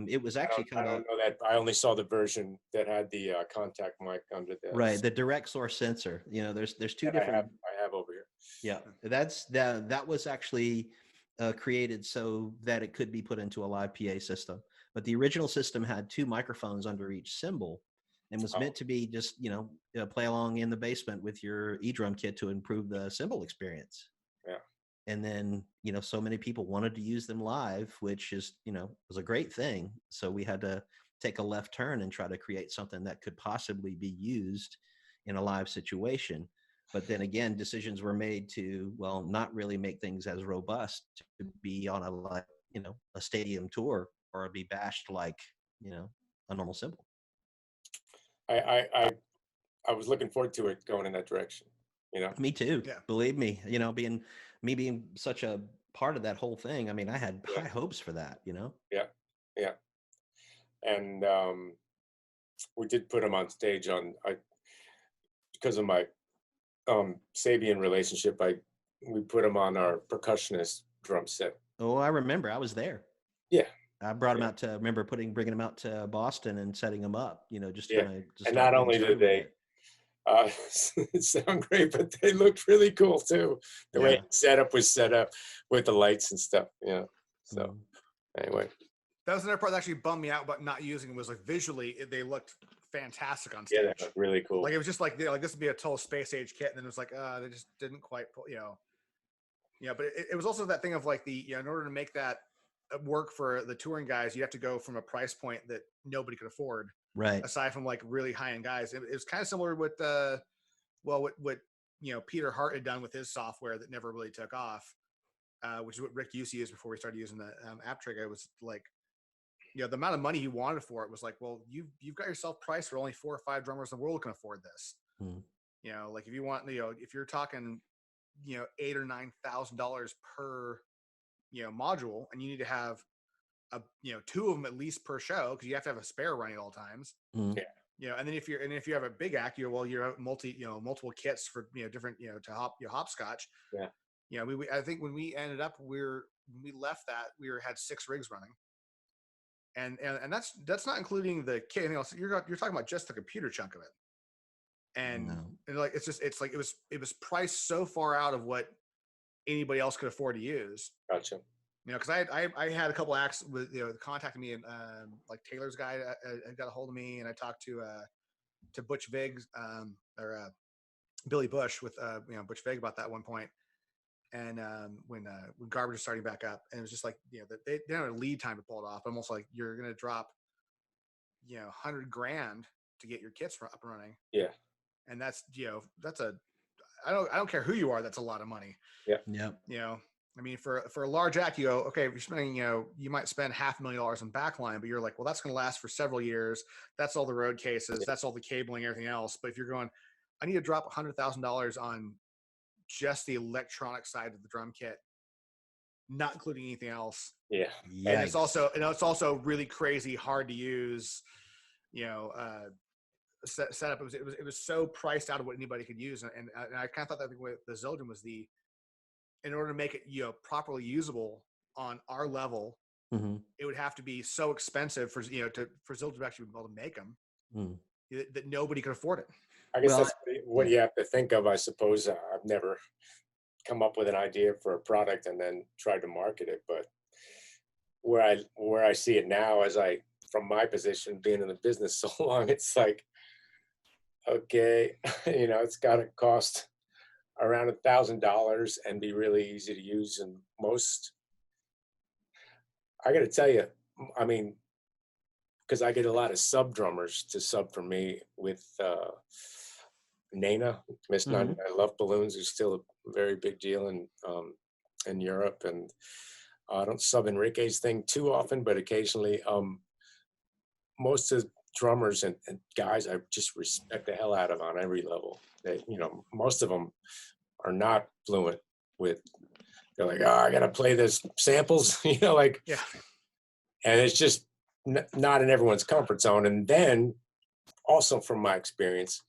It was actually I kind of don't know that. I only saw the version that had the contact mic under right. this The direct source sensor. There's two that different. I have over here. Yeah, that was actually created so that it could be put into a live PA system. But the original system had two microphones under each cymbal, and was Oh, meant to be just play along in the basement with your drum kit to improve the cymbal experience. yeah. And then so many people wanted to use them live, which is was a great thing. So we had to take a left turn and try to create something that could possibly be used in a live situation. But then again, decisions were made to, well, not really make things as robust to be on a stadium tour, or be bashed like a normal cymbal. I, I I I was looking forward to it going in that direction. You know. Me too. Yeah. Believe me, being such a part of that whole thing. I mean, I had Yeah. high hopes for that. Yeah. Yeah. And we did put him on stage because of my Sabian relationship. We put him on our percussionist drum set. Oh, I remember. I was there. Yeah. I brought him Yeah. out to remember bringing him out to Boston and setting him up. Just Yeah. to And start not getting only did started with they it. sound great, but they looked really cool too. The way Yeah. setup was set up with the lights and stuff. So Mhm. anyway, That was another part that actually bummed me out about not using it. Was like visually they looked fantastic on yeah, stage. that looked really cool. Like it was just like this would be a total space age kit, and then it was like they just didn't quite pull, But it was also that thing of like in order to make that work for the touring guys, you have to go from a price point that nobody could afford, Right. aside from like really high end guys. It was kind of similar with what Peter Hart had done with his software that never really took off, which is what Rick used to use before we started using the app trigger. It was like the amount of money he wanted for it was like, well, you've got yourself priced for only 4 or 5 drummers in the world can afford this. Mhm. Like if you want, if you're talking, $8,000 or $9,000 per, module, and you need to have two of them at least per show, because you have to have a spare running at all times. Mhm. Yeah. And then if you have a big act, you're multiple kits for different to hopscotch. Yeah. I think when we ended up when we left that had 6 rigs running. And that's not including the kit. Anything else. You're talking about just the computer chunk of it. And, No. and like it's like it was priced so far out of what anybody else could afford to use. Gotcha. Because I had a couple acts with contacting me, and like Taylor's guy got a hold of me, and I talked to Butch Vig or Billy Bush with Butch Vig about that one point. And when garbage was starting back up, and it was just like they didn't have a lead time to pull it off. Almost like you're gonna drop $100,000 to get your kits up and running. Yeah. And that's I don't care who you are, that's a lot of money. Yeah. Yep. I mean, for a large act, you go, okay, if you're spending, you might spend $500,000 in backline, but you're like, well, that's going to last for several years. That's all the road cases. That's all the cabling, everything else. But if you're going, I need to drop $100,000 on just the electronic side of the drum kit, not including anything else. Yeah. And it's also really crazy hard to use, setup. It was so priced out of what anybody could use. And I kind of thought that with the Zildjian was in order to make it properly usable on our level, Mhm. it would have to be so expensive for Zildjian to actually be able to make them that nobody could afford it. I guess Well, that's what you have to think of. I suppose I've never come up with an idea for a product and then tried to market it, but where I see it now, from my position being in the business so long, it's like, okay, it's got to cost around $1,000 and be really easy to use. And I got to tell you, I mean, because I get a lot of sub drummers to sub for me with Nana, Miss Nana. Mhm. I Love Balloons is still a very big deal in Europe, and I don't sub Enrique's thing too often, but occasionally. Most of the drummers and guys I just respect the hell out of on every level. Most of them are not fluent they're like, oh, I gotta play this samples, like, Yeah. and it's just not in everyone's comfort zone. And then also from my experience,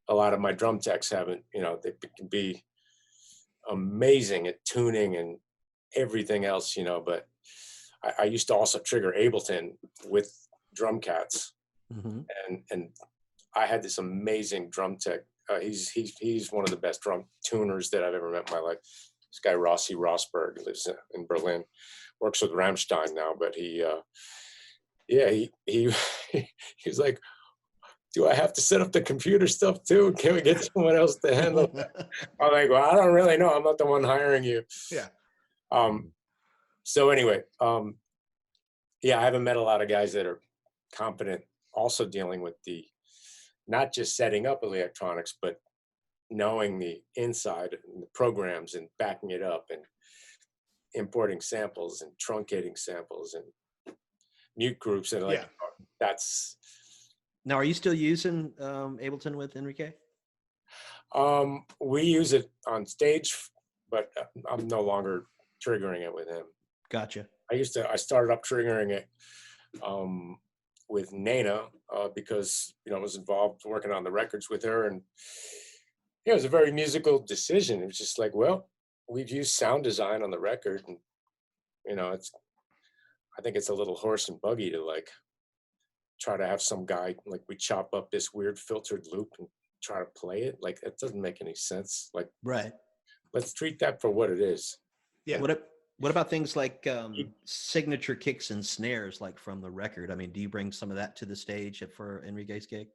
a lot of my drum techs haven't, they can be amazing at tuning and everything else, but I used to also trigger Ableton with drum cats, Mm-hmm. and I had this amazing drum tech. He's one of the best drum tuners that I've ever met in my life. This guy Rossi Rosberg lives in Berlin, works with Rammstein now, but he he's like, do I have to set up the computer stuff too? Can we get someone else to handle that? I'm like, well, I don't really know. I'm not the one hiring you. Yeah. So anyway, yeah, I haven't met a lot of guys that are competent also dealing with not just setting up electronics, but knowing the inside and the programs and backing it up and importing samples and truncating samples and mute groups. And like, that's. Now, are you still using Ableton with Enrique? We use it on stage, but I'm no longer triggering it with him. Gotcha. I started up triggering it with Nana because, I was involved working on the records with her, and it was a very musical decision. It was just like, well, we've used sound design on the record, and, I think it's a little horse and buggy to like try to have some guy, like, we chop up this weird filtered loop and try to play it. Like, it doesn't make any sense. Like, right. Let's treat that for what it is. Yeah. What about things like signature kicks and snares, like from the record? I mean, do you bring some of that to the stage for Enrique's gig?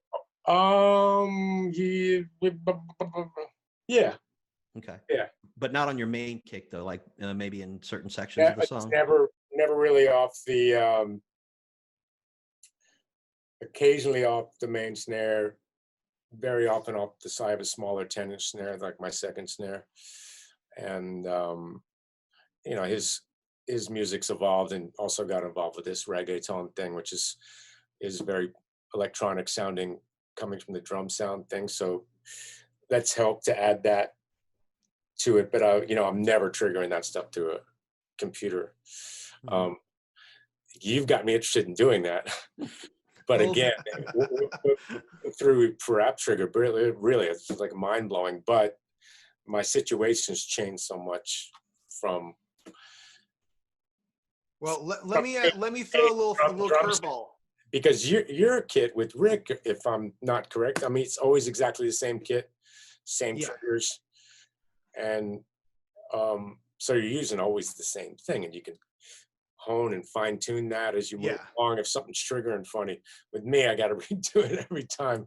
Yeah. Okay. Yeah. But not on your main kick though, like maybe in certain sections of the song. It's never really off the. Occasionally off the main snare, very often off the side of a smaller 10-inch snare, like my second snare. And his music's evolved and also got involved with this reggaeton thing, which is very electronic sounding, coming from the drum sound thing. So that's helped to add that to it. But I'm never triggering that stuff to a computer. Mm-hmm. You've got me interested in doing that. But again, for App Trigger, really, it's like mind blowing. But my situation's changed so much from. Well, let me throw a little curveball. Because your kit with Rick, if I'm not correct, I mean, it's always exactly the same kit, same triggers, and so you're using always the same thing, and you can hone and fine tune that as you move along. If something's triggering funny with me, I got to redo it every time.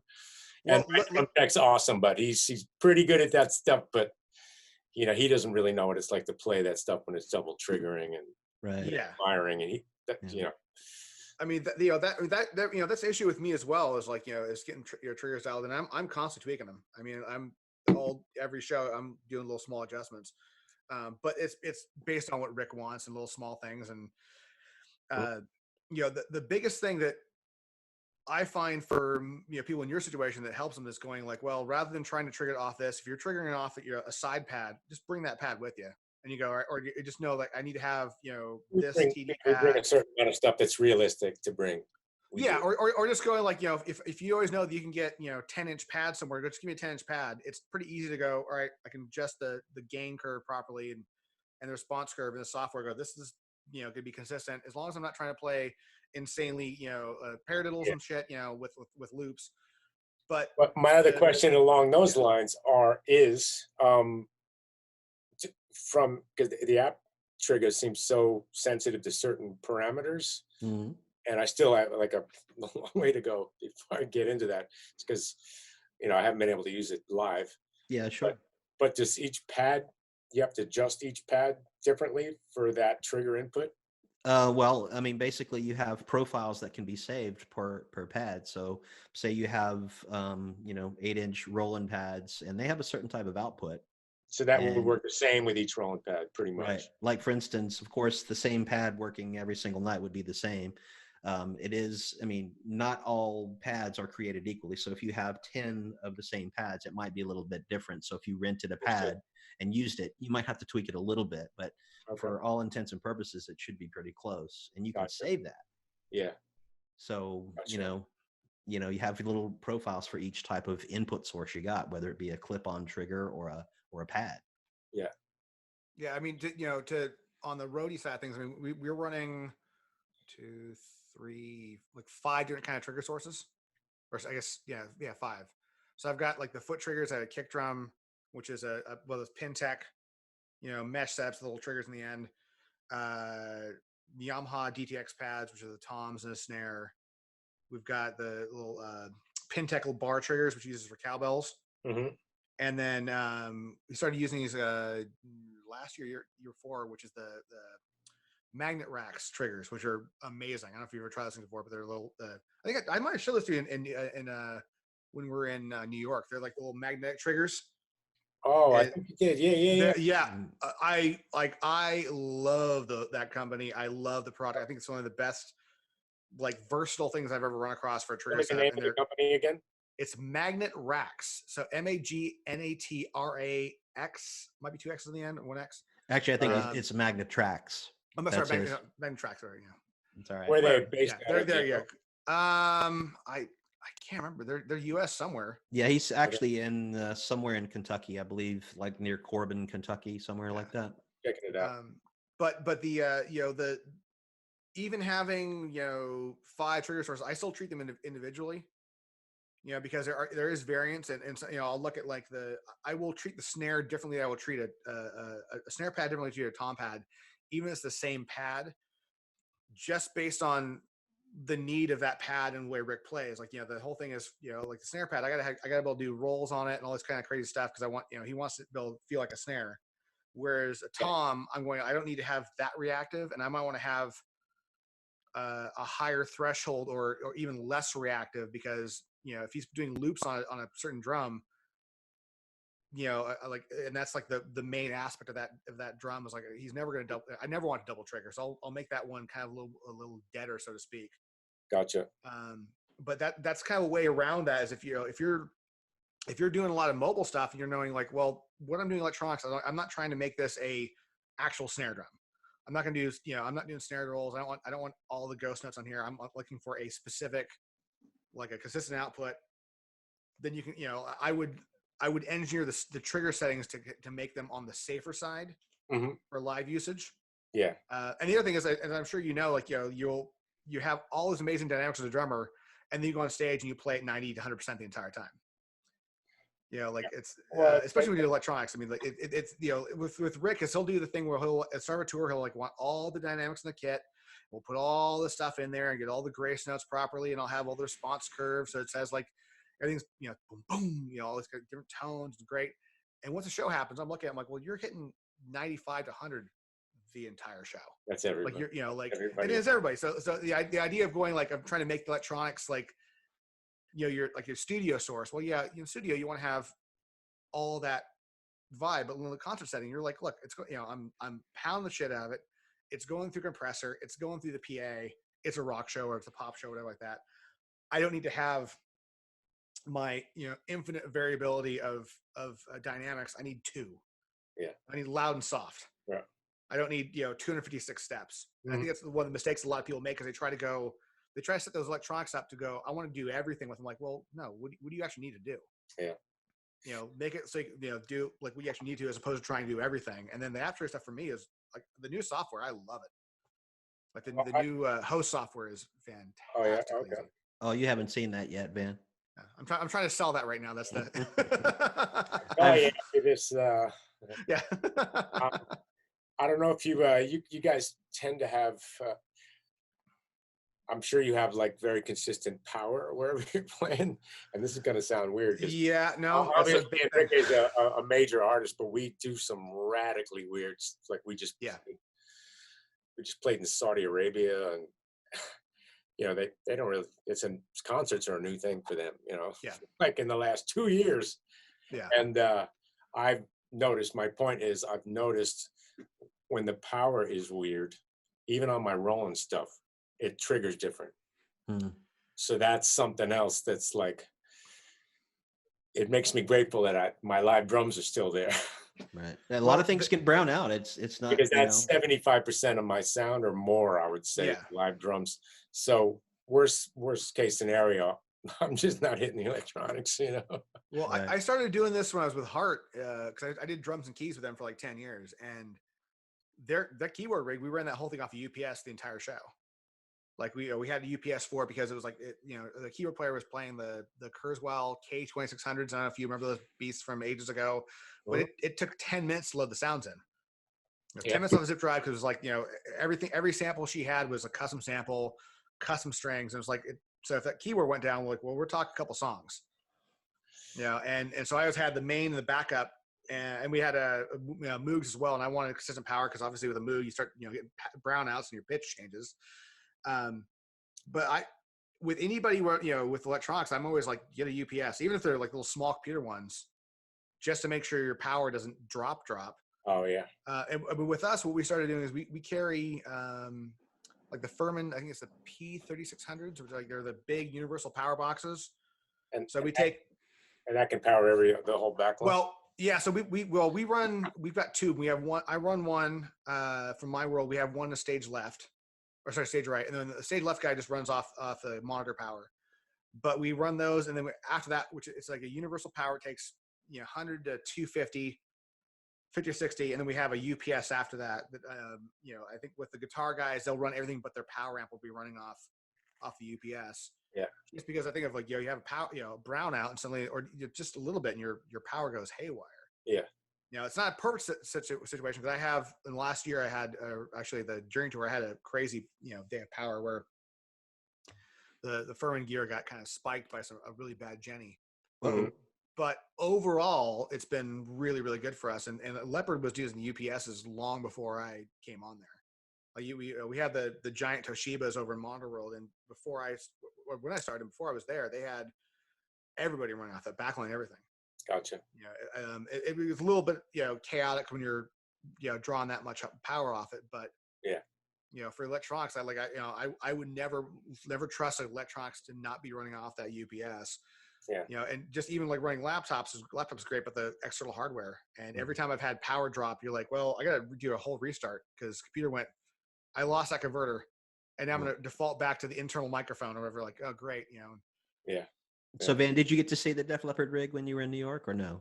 And my tech's awesome, but he's pretty good at that stuff. But he doesn't really know what it's like to play that stuff when it's double triggering and firing, and I mean, that's the issue with me as well. Is like is getting your triggers dialed, and I'm constantly tweaking them. I mean, every show I'm doing little small adjustments. But it's based on what Rick wants and little small things. And, the biggest thing that I find for, people in your situation that helps them is going like, well, rather than trying to trigger it off this, if you're triggering it off a side pad, just bring that pad with you. And you go, or you just know, like, I need to have, this TD pad. Bring a certain amount of stuff that's realistic to bring. Or just going like, if you always know that you can get, 10-inch pad somewhere, just give me a 10-inch pad. It's pretty easy to go, all right, I can adjust the gain curve properly and the response curve in the software. Go, this is, going to be consistent as long as I'm not trying to play insanely, paradiddles and shit, with loops. But my other question along those lines is from, because the app trigger seems so sensitive to certain parameters. Mm-hmm. And I still have like a long way to go before I get into that. It's because, I haven't been able to use it live. Yeah, sure. But does each pad, you have to adjust each pad differently for that trigger input? Well, I mean, basically you have profiles that can be saved per pad. So say you have, 8-inch rolling pads and they have a certain type of output. So that would work the same with each rolling pad, pretty much. Right. Like, for instance, of course, the same pad working every single night would be the same. It is, I mean, not all pads are created equally. So if you have 10 of the same pads, it might be a little bit different. So if you rented a Sure. pad and used it, you might have to tweak it a little bit, but Okay. for all intents and purposes, it should be pretty close, and you can Gotcha. save that. Yeah. So, Gotcha. you have little profiles for each type of input source you got, whether it be a clip-on trigger or a pad. Yeah. Yeah, I mean, to on the roadie side of things, I mean, we're running 2, 3, like 5 different kind of trigger sources, or I guess, yeah, 5. So I've got like the foot triggers. I have a kick drum, which is well, it's Pintech, mesh setups, little triggers in the end. The Yamaha DTX pads, which are the toms and a snare. We've got the little Pintech little bar triggers, which uses for cowbells. Mm-hmm. And then we started using these last year before, which is the magnet racks triggers, which are amazing. I don't know if you've ever tried this before, but they're a little. I think I might have showed this to you in when we were in New York. They're like little magnetic triggers. Oh, I And think you did. Yeah. yeah. I love that company. I love the product. I think it's one of the best, like, versatile things I've ever run across for a trigger What's the setup. name And of the company again? it's Magnet Racks. So MAGNATRAX, might be 2 X's in the end, 1 X. Actually, I think it's Magnet Tracks. I'm sorry, Magnet Tracks. Sorry, yeah. It's all right. Where they Whatever. based Yeah, out they're of, there. you know? Yeah. I can't remember. They're U.S. somewhere. Yeah, he's actually in somewhere in Kentucky, I believe, like near Corbin, Kentucky, somewhere like that. Checking it out. But the the even having 5 trigger sources, I still treat them individually. Because there is variance, and so, I'll look at like I will treat the snare differently. I will treat a snare pad differently to a tom pad, even if it's the same pad, just based on the need of that pad and the way Rick plays. Like, the whole thing is, like the snare pad, I gotta be able to do rolls on it and all this kind of crazy stuff, because I want, he wants to be able to feel like a snare. Whereas a tom, I don't need to have that reactive, and I might want to have a higher threshold or even less reactive, because if he's doing loops on a certain drum, like, and that's like the main aspect of that drum is like, he's never going to double. I never want to double trigger, so I'll make that one kind of a little deader, so to speak. Gotcha. But that's kind of a way around that, is if you're doing a lot of mobile stuff and you're knowing, like, well, what I'm doing electronics, I'm not trying to make this a actual snare drum. I'm not going to do, I'm not doing snare rolls. I don't want all the ghost notes on here. I'm looking for a specific, like a consistent output. Then you can, I would engineer the trigger settings to make them on the safer side for live usage. Yeah. And the other thing is, and I'm sure like, you have all this amazing dynamics as a drummer, and then you go on stage and you play at 90 to 100% the entire time. Like, it's especially when you do electronics. I mean, like, it's with Rick, is he'll do the thing where he'll start a tour, he'll like want all the dynamics in the kit. We'll put all the stuff in there and get all the grace notes properly, and I'll have all the response curves, so it says like everything's boom boom, all these different tones. It's great. And once the show happens, I'm looking at it, I'm like, well, you're hitting 95 to 100 the entire show. That's everybody. Like, you're like everybody. It is everybody. So the idea of going, like, I'm trying to make the electronics like, you're like your studio source. Well, yeah, in studio you want to have all that vibe, but in the concert setting, you're like, look, it's I'm pounding the shit out of it. It's going through compressor. It's going through the PA. It's a rock show or it's a pop show, whatever like that. I don't need to have my infinite variability of dynamics. I need 2. Yeah. I need loud and soft. Yeah. I don't need 256 steps. And I think that's one of the mistakes a lot of people make, because they try to set those electronics up to go, I want to do everything with them. Like, well, no, what do you actually need to do? Yeah. Make it so do like what you actually need to, as opposed to trying to do everything. And then the After stuff for me is like the new software. I love it. Like the new host software is fantastic. Oh yeah. Okay. Oh, you haven't seen that yet, Ben? I'm trying to sell that right now. That's the. Oh yeah. This. Yeah. I don't know if you guys tend to have. I'm sure you have like very consistent power wherever you're playing, and this is going to sound weird. Yeah, no. Obviously, Enrique is a major artist, but we do some radically weird. Like we just played in Saudi Arabia, and they don't really. Concerts are a new thing for them, Yeah. Like in the last 2 years. Yeah. And I've noticed. My point is, I've noticed when the power is weird, even on my Roland stuff. it triggers different. Hmm. So that's something else that's like, it makes me grateful that my live drums are still there. Right. A lot Well, of things can brown out. It's not, Because that's 75% of my sound or more, I would say, yeah. live drums. So worst case scenario, I'm just not hitting the electronics, you know. Well, right. I started doing this when I was with Hart because I did drums and keys with them for like 10 years. And that keyboard rig, we ran that whole thing off of UPS the entire show. Like we had a UPS for it because it was like, the keyboard player was playing the Kurzweil K2600s. I don't know if you remember those beasts from ages ago, but it took 10 minutes to load the sounds in. 10 minutes off a zip drive because it was like, every sample she had was a custom sample, custom strings. And it was like, so if that keyboard went down, we're like, well, we're talking a couple songs. And so I always had the main and the backup, and we had a Moogs as well. And I wanted consistent power because obviously with a Moog, you start, getting brownouts and your pitch changes. But with anybody, with electronics, I'm always like, get a UPS, even if they're like little small computer ones, just to make sure your power doesn't drop. Oh yeah. But with us, what we started doing is we carry like the Furman, I think it's the P3600s, which like they're the big universal power boxes. And So and that can power the whole backline. Well, yeah. So we've got two. We have one. I run one from my world. We have one to stage left, or sorry, stage right, and then the stage left guy just runs off the monitor power. But we run those, and then after that, which it's like a universal power, it takes 100 to 250, 50 or 60, and then we have a UPS after that. That I think with the guitar guys, they'll run everything, but their power amp will be running off the UPS. Yeah. Just because I think of like, you have a power, brownout and suddenly, or just a little bit and your power goes haywire. Yeah. It's not a perfect situation, but I have, in the last year I had, actually the Journey Tour, I had a crazy, day of power where the Furman gear got kind of spiked by a really bad Jenny. Mm-hmm. But overall, it's been really, really good for us. And Leopard was using UPSs long before I came on there. Like we had the giant Toshibas over in Monitor World, and when I started, before I was there, they had everybody running off that backline, everything. Gotcha. It was a little bit chaotic when you're drawing that much power off it, but yeah, for electronics, I would never trust electronics to not be running off that UPS. Yeah. And just even like running laptops is great, but the external hardware. And every time I've had power drop, you're like, well, I got to do a whole restart because computer I lost that converter, and now I'm going to default back to the internal microphone or whatever. Like, oh, great, Yeah. So Van, did you get to see the Def Leppard rig when you were in New York or no?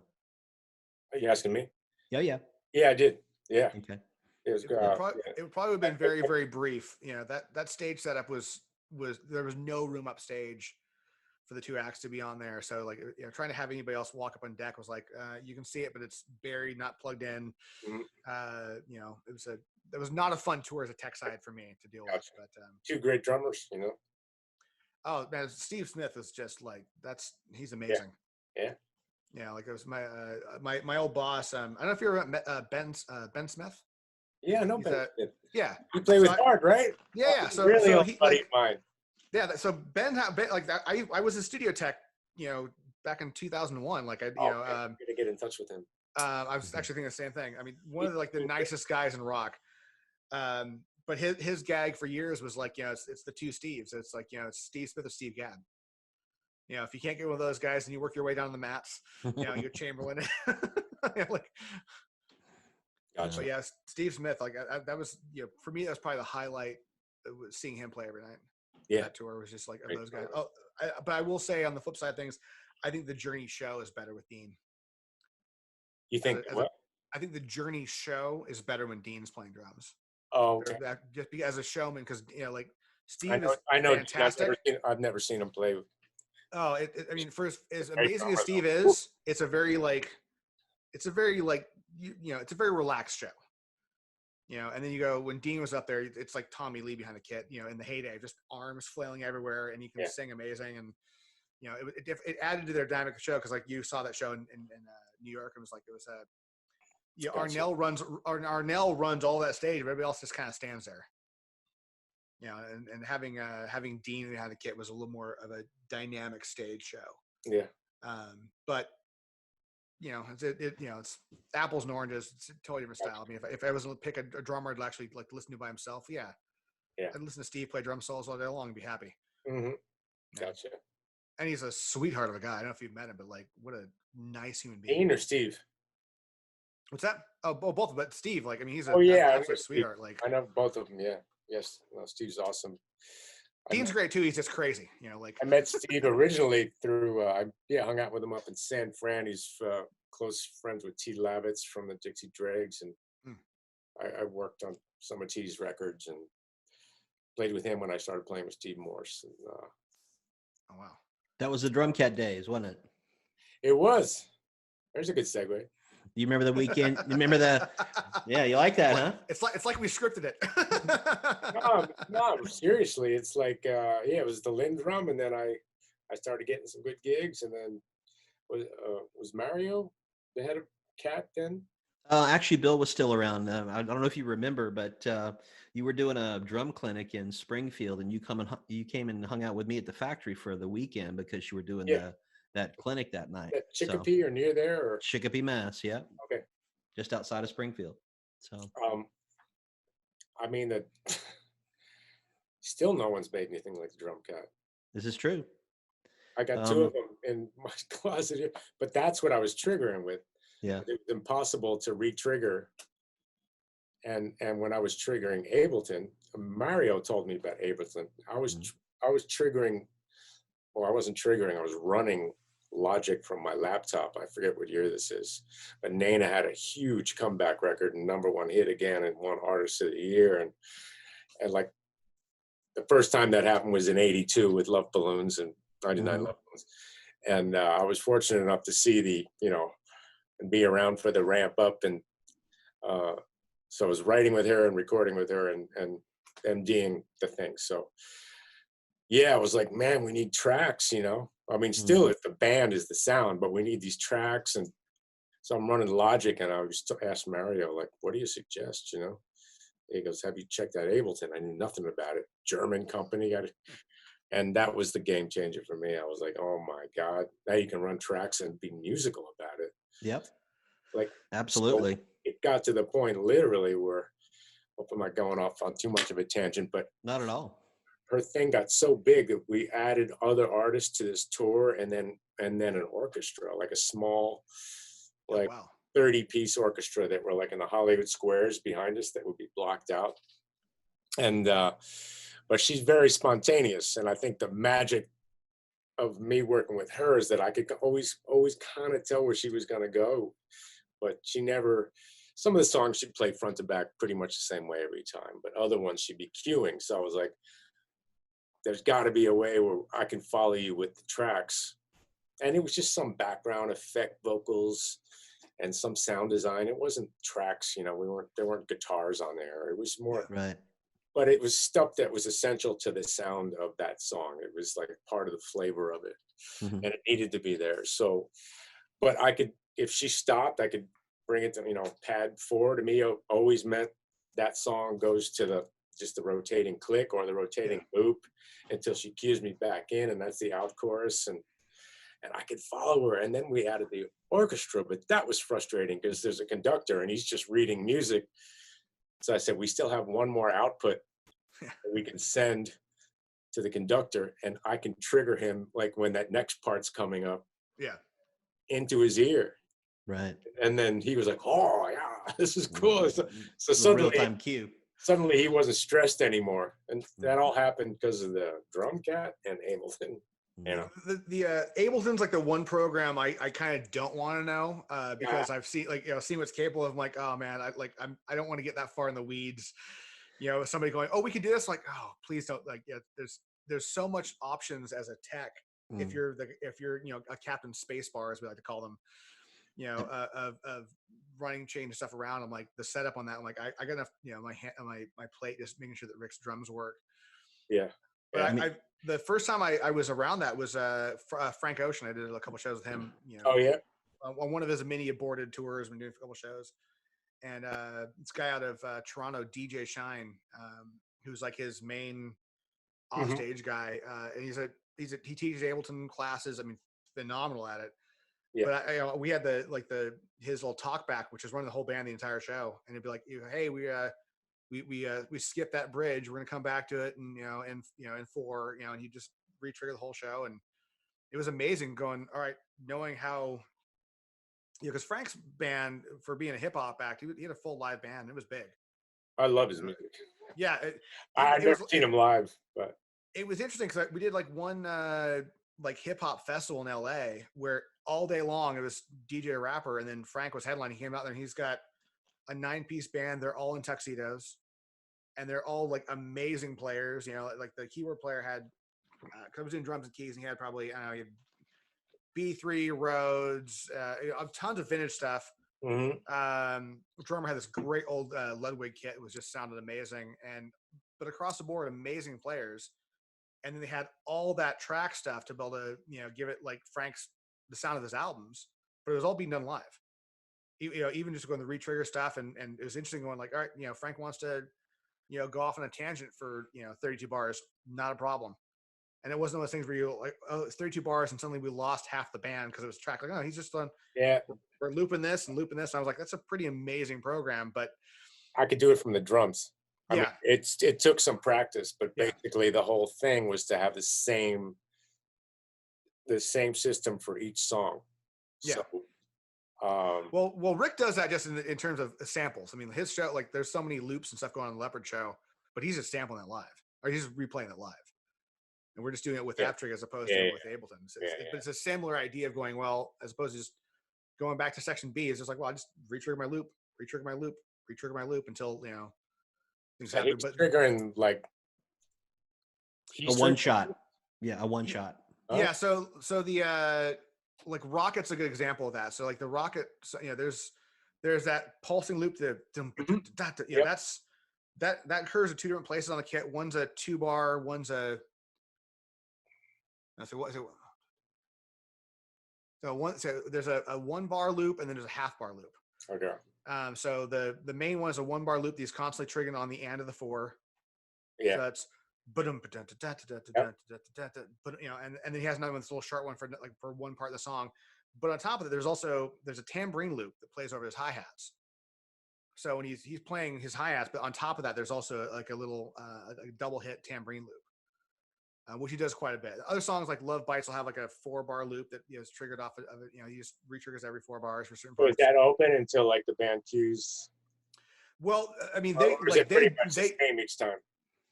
Are you asking me? Yeah. Yeah, I did. Yeah. Okay. It would probably have been very, very brief. That stage setup was there was no room upstage for the two acts to be on there. So like, trying to have anybody else walk up on deck was like, you can see it, but it's buried, not plugged in. Mm-hmm. It was not a fun tour as a tech side for me to deal with. But two great drummers, Oh man, Steve Smith is just like, he's amazing. Yeah. Like it was my old boss. I don't know if you ever met Ben Smith. Yeah, no, Ben Smith. Yeah, you play with Hart, right? Yeah. So really, so he buddy of mine. Yeah. So Ben like that. I was a studio tech, back in 2001. Like I'm gonna get in touch with him. I was actually thinking the same thing. I mean, one of the nicest guys in rock. But his gag for years was like, it's the two Steves. It's like, it's Steve Smith or Steve Gadd. If you can't get one of those guys and you work your way down the mats, you're Chamberlain. Like, gotcha. But yeah, Steve Smith, like that was, for me, that was probably the highlight of seeing him play every night. Yeah. That tour was just like those guys. Oh, but I will say on the flip side of things, I think the Journey show is better with Dean. You think what? I think the Journey show is better when Dean's playing drums. Oh, okay. Just because as a showman, because like Steve I know fantastic. I've never seen him play. Oh, I mean, for as amazing as Steve is, it's a very it's a very relaxed show. And then you go, when Dean was up there, it's like Tommy Lee behind the kit, in the heyday, just arms flailing everywhere, and he can sing amazing. And, it added to their dynamic show. Cause like you saw that show in New York, it was Arnell runs all that stage. Everybody else just kind of stands there. And having Dean behind the kit was a little more of a dynamic stage show. Yeah. But it's apples and oranges. It's a totally different style. I mean, if I was to pick a drummer to actually like listen to by himself, yeah, Yeah. I'd listen to Steve play drum solos all day long and be happy. Mm-hmm. Yeah. Gotcha. And he's a sweetheart of a guy. I don't know if you've met him, but like, what a nice human being. Dean or Steve? What's that? Oh, both. But Steve, like, I mean, he's Oh an yeah, I know absolute Steve. sweetheart. Like, I know both of them. Yeah. Yes. No, Steve's awesome. Dean's great too. He's just crazy, you know. Like, I met Steve originally through. I hung out with him up in San Fran. He's close friends with T. Lavitz from the Dixie Dregs, and Hmm. I worked on some of T's records and played with him when I started playing with Steve Morse. And, oh wow. That was the Drum Cat days, wasn't it? it was. There's a good segue. You remember the weekend? You remember the? Yeah, you like that, huh? It's like we scripted it. No, seriously, it's like it was the Lynn drum, and then I started getting some good gigs, and then was Mario the head of Cat then? Actually, Bill was still around. I don't know if you remember, but you were doing a drum clinic in Springfield, and you came and hung out with me at the factory for the weekend because you were doing Yeah. that clinic that night. At Chicopee or near there, or Chicopee, Mass. Yeah. okay, just outside of Springfield. So I mean that still no one's made anything like the Drum Cat. this is true. I got two of them in my closet here, but that's what I was triggering with. Yeah. It was impossible to re-trigger. And when I was triggering Ableton, Mario told me about Ableton. I was triggering, or I wasn't triggering, I was running Logic from my laptop. I forget what year this is, but Nana had a huge comeback record and #1 hit again and won Artist of the Year. And like the first time that happened was in '82 with Love Balloons and 99 Love Balloons. And I was fortunate enough to see and be around for the ramp up. And so I was writing with her and recording with her and MDing the thing. So yeah, I was like, man, we need tracks, I mean, still, if the band is the sound, but we need these tracks. And so I'm running Logic, and I was asked Mario, like, what do you suggest, He goes, have you checked out Ableton? I knew nothing about it. German company. And that was the game changer for me. I was like, oh my God, now you can run tracks and be musical about it. Yep. Like, absolutely. So it got to the point literally where, hope I'm not going off on too much of a tangent, but not at all. Her thing got so big that we added other artists to this tour, and then an orchestra, like a small, like 30-piece orchestra that were like in the Hollywood Squares behind us that would be blocked out. And but she's very spontaneous, and I think the magic of me working with her is that I could always kind of tell where she was going to go, but she never. Some of the songs she played front to back pretty much the same way every time, but other ones she'd be cueing. So I was like, there's got to be a way where I can follow you with the tracks. And it was just some background effect vocals and some sound design. It wasn't tracks, there weren't guitars on there. It was more, right. But it was stuff that was essential to the sound of that song. It was like part of the flavor of it, and it needed to be there. So, but I could, if she stopped, I could bring it to, pad 4 to me always meant that song goes to just the rotating click or the rotating loop until she cues me back in, and that's the out chorus, and I could follow her. And then we added the orchestra, but that was frustrating because there's a conductor and he's just reading music. So I said, we still have one more output that we can send to the conductor, and I can trigger him like when that next part's coming up into his ear. Right. And then he was like, oh yeah, this is cool. So suddenly, real-time cue. Suddenly he wasn't stressed anymore. And that all happened because of the Drum Cat and Ableton. The Ableton's like the one program I kind of don't want to know because I've seen seen what's capable of. I'm like, oh man, I don't want to get that far in the weeds. Somebody going, oh, we could do this. Like, oh, please don't. Like, there's so much options as a tech. If you're a Captain Spacebar, as we like to call them, of running chain and stuff around. I'm like, the setup on that. I'm like, I got enough, my plate, just making sure that Rick's drums work. Yeah. But the first time I was around that was Frank Ocean. I did a couple shows with him. Oh yeah. On one of his mini aborted tours, been doing a couple shows, and this guy out of Toronto, DJ Shine, who's like his main offstage guy, and he teaches Ableton classes. I mean, phenomenal at it. Yeah. But we had his little talk back, which was running the whole band the entire show, and it'd be like, hey, we we skip that bridge. We're gonna come back to it, and in 4, and you just re-trigger the whole show, and it was amazing. Going, all right, knowing how, because Frank's band, for being a hip hop act, he had a full live band. It was big. I love his music. Yeah, I've never seen him live, but it was interesting because we did like one like hip hop festival in LA where all day long it was DJ rapper, and then Frank was headlining. He came out there and he's got a 9-piece band. They're all in tuxedos, and they're all like amazing players. Like the keyboard player had, cause I was doing drums and keys, and he had probably, I don't know, he had B3 Rhodes, tons of vintage stuff. Drummer had this great old Ludwig kit. It was just sounded amazing, but across the board, amazing players. And then they had all that track stuff to be able to, give it like Frank's, the sound of his albums, but it was all being done live. Even just going the re-trigger stuff, and it was interesting going like, all right, Frank wants to, go off on a tangent for 32 bars, not a problem. And it wasn't one of those things where you like, oh, it's 32 bars, and suddenly we lost half the band because it was track. Like, oh, he's just on. Yeah, we're looping this and looping this. And I was like, that's a pretty amazing program, but I could do it from the drums. I mean, it took some practice, but basically the whole thing was to have the same system for each song. Yeah. So, well, Rick does that just in terms of samples. I mean, his show, like, there's so many loops and stuff going on in the Leopard show, but he's just sampling it live, or he's just replaying it live. And we're just doing it with Aptrig as opposed to with Ableton. But it's a similar idea of going, well, as opposed to just going back to section B, it's just like, well, I just re-trigger my loop until, things so happen. But triggering like a one shot. Yeah, a one shot. Yeah, so the like Rocket's a good example of that. So like the Rocket, there's that pulsing loop that's that occurs at 2 different places on the kit. One's a 2-bar, one's a so there's a 1-bar loop, and then there's a half-bar loop. Okay. So the main one is a 1-bar loop that's constantly triggering on the end of the 4. Yeah. So that's and then he has another one, this little short one for one part of the song. But on top of it, there's a tambourine loop that plays over his hi-hats. So when he's playing his hi-hats, but on top of that, there's also like a little a double hit tambourine loop, which he does quite a bit. Other songs like Love Bites will have like a 4-bar loop that is triggered off of it. He just re-triggers every 4 bars for certain parts. So is that open until like the band cues? Well, I mean, they the same each time.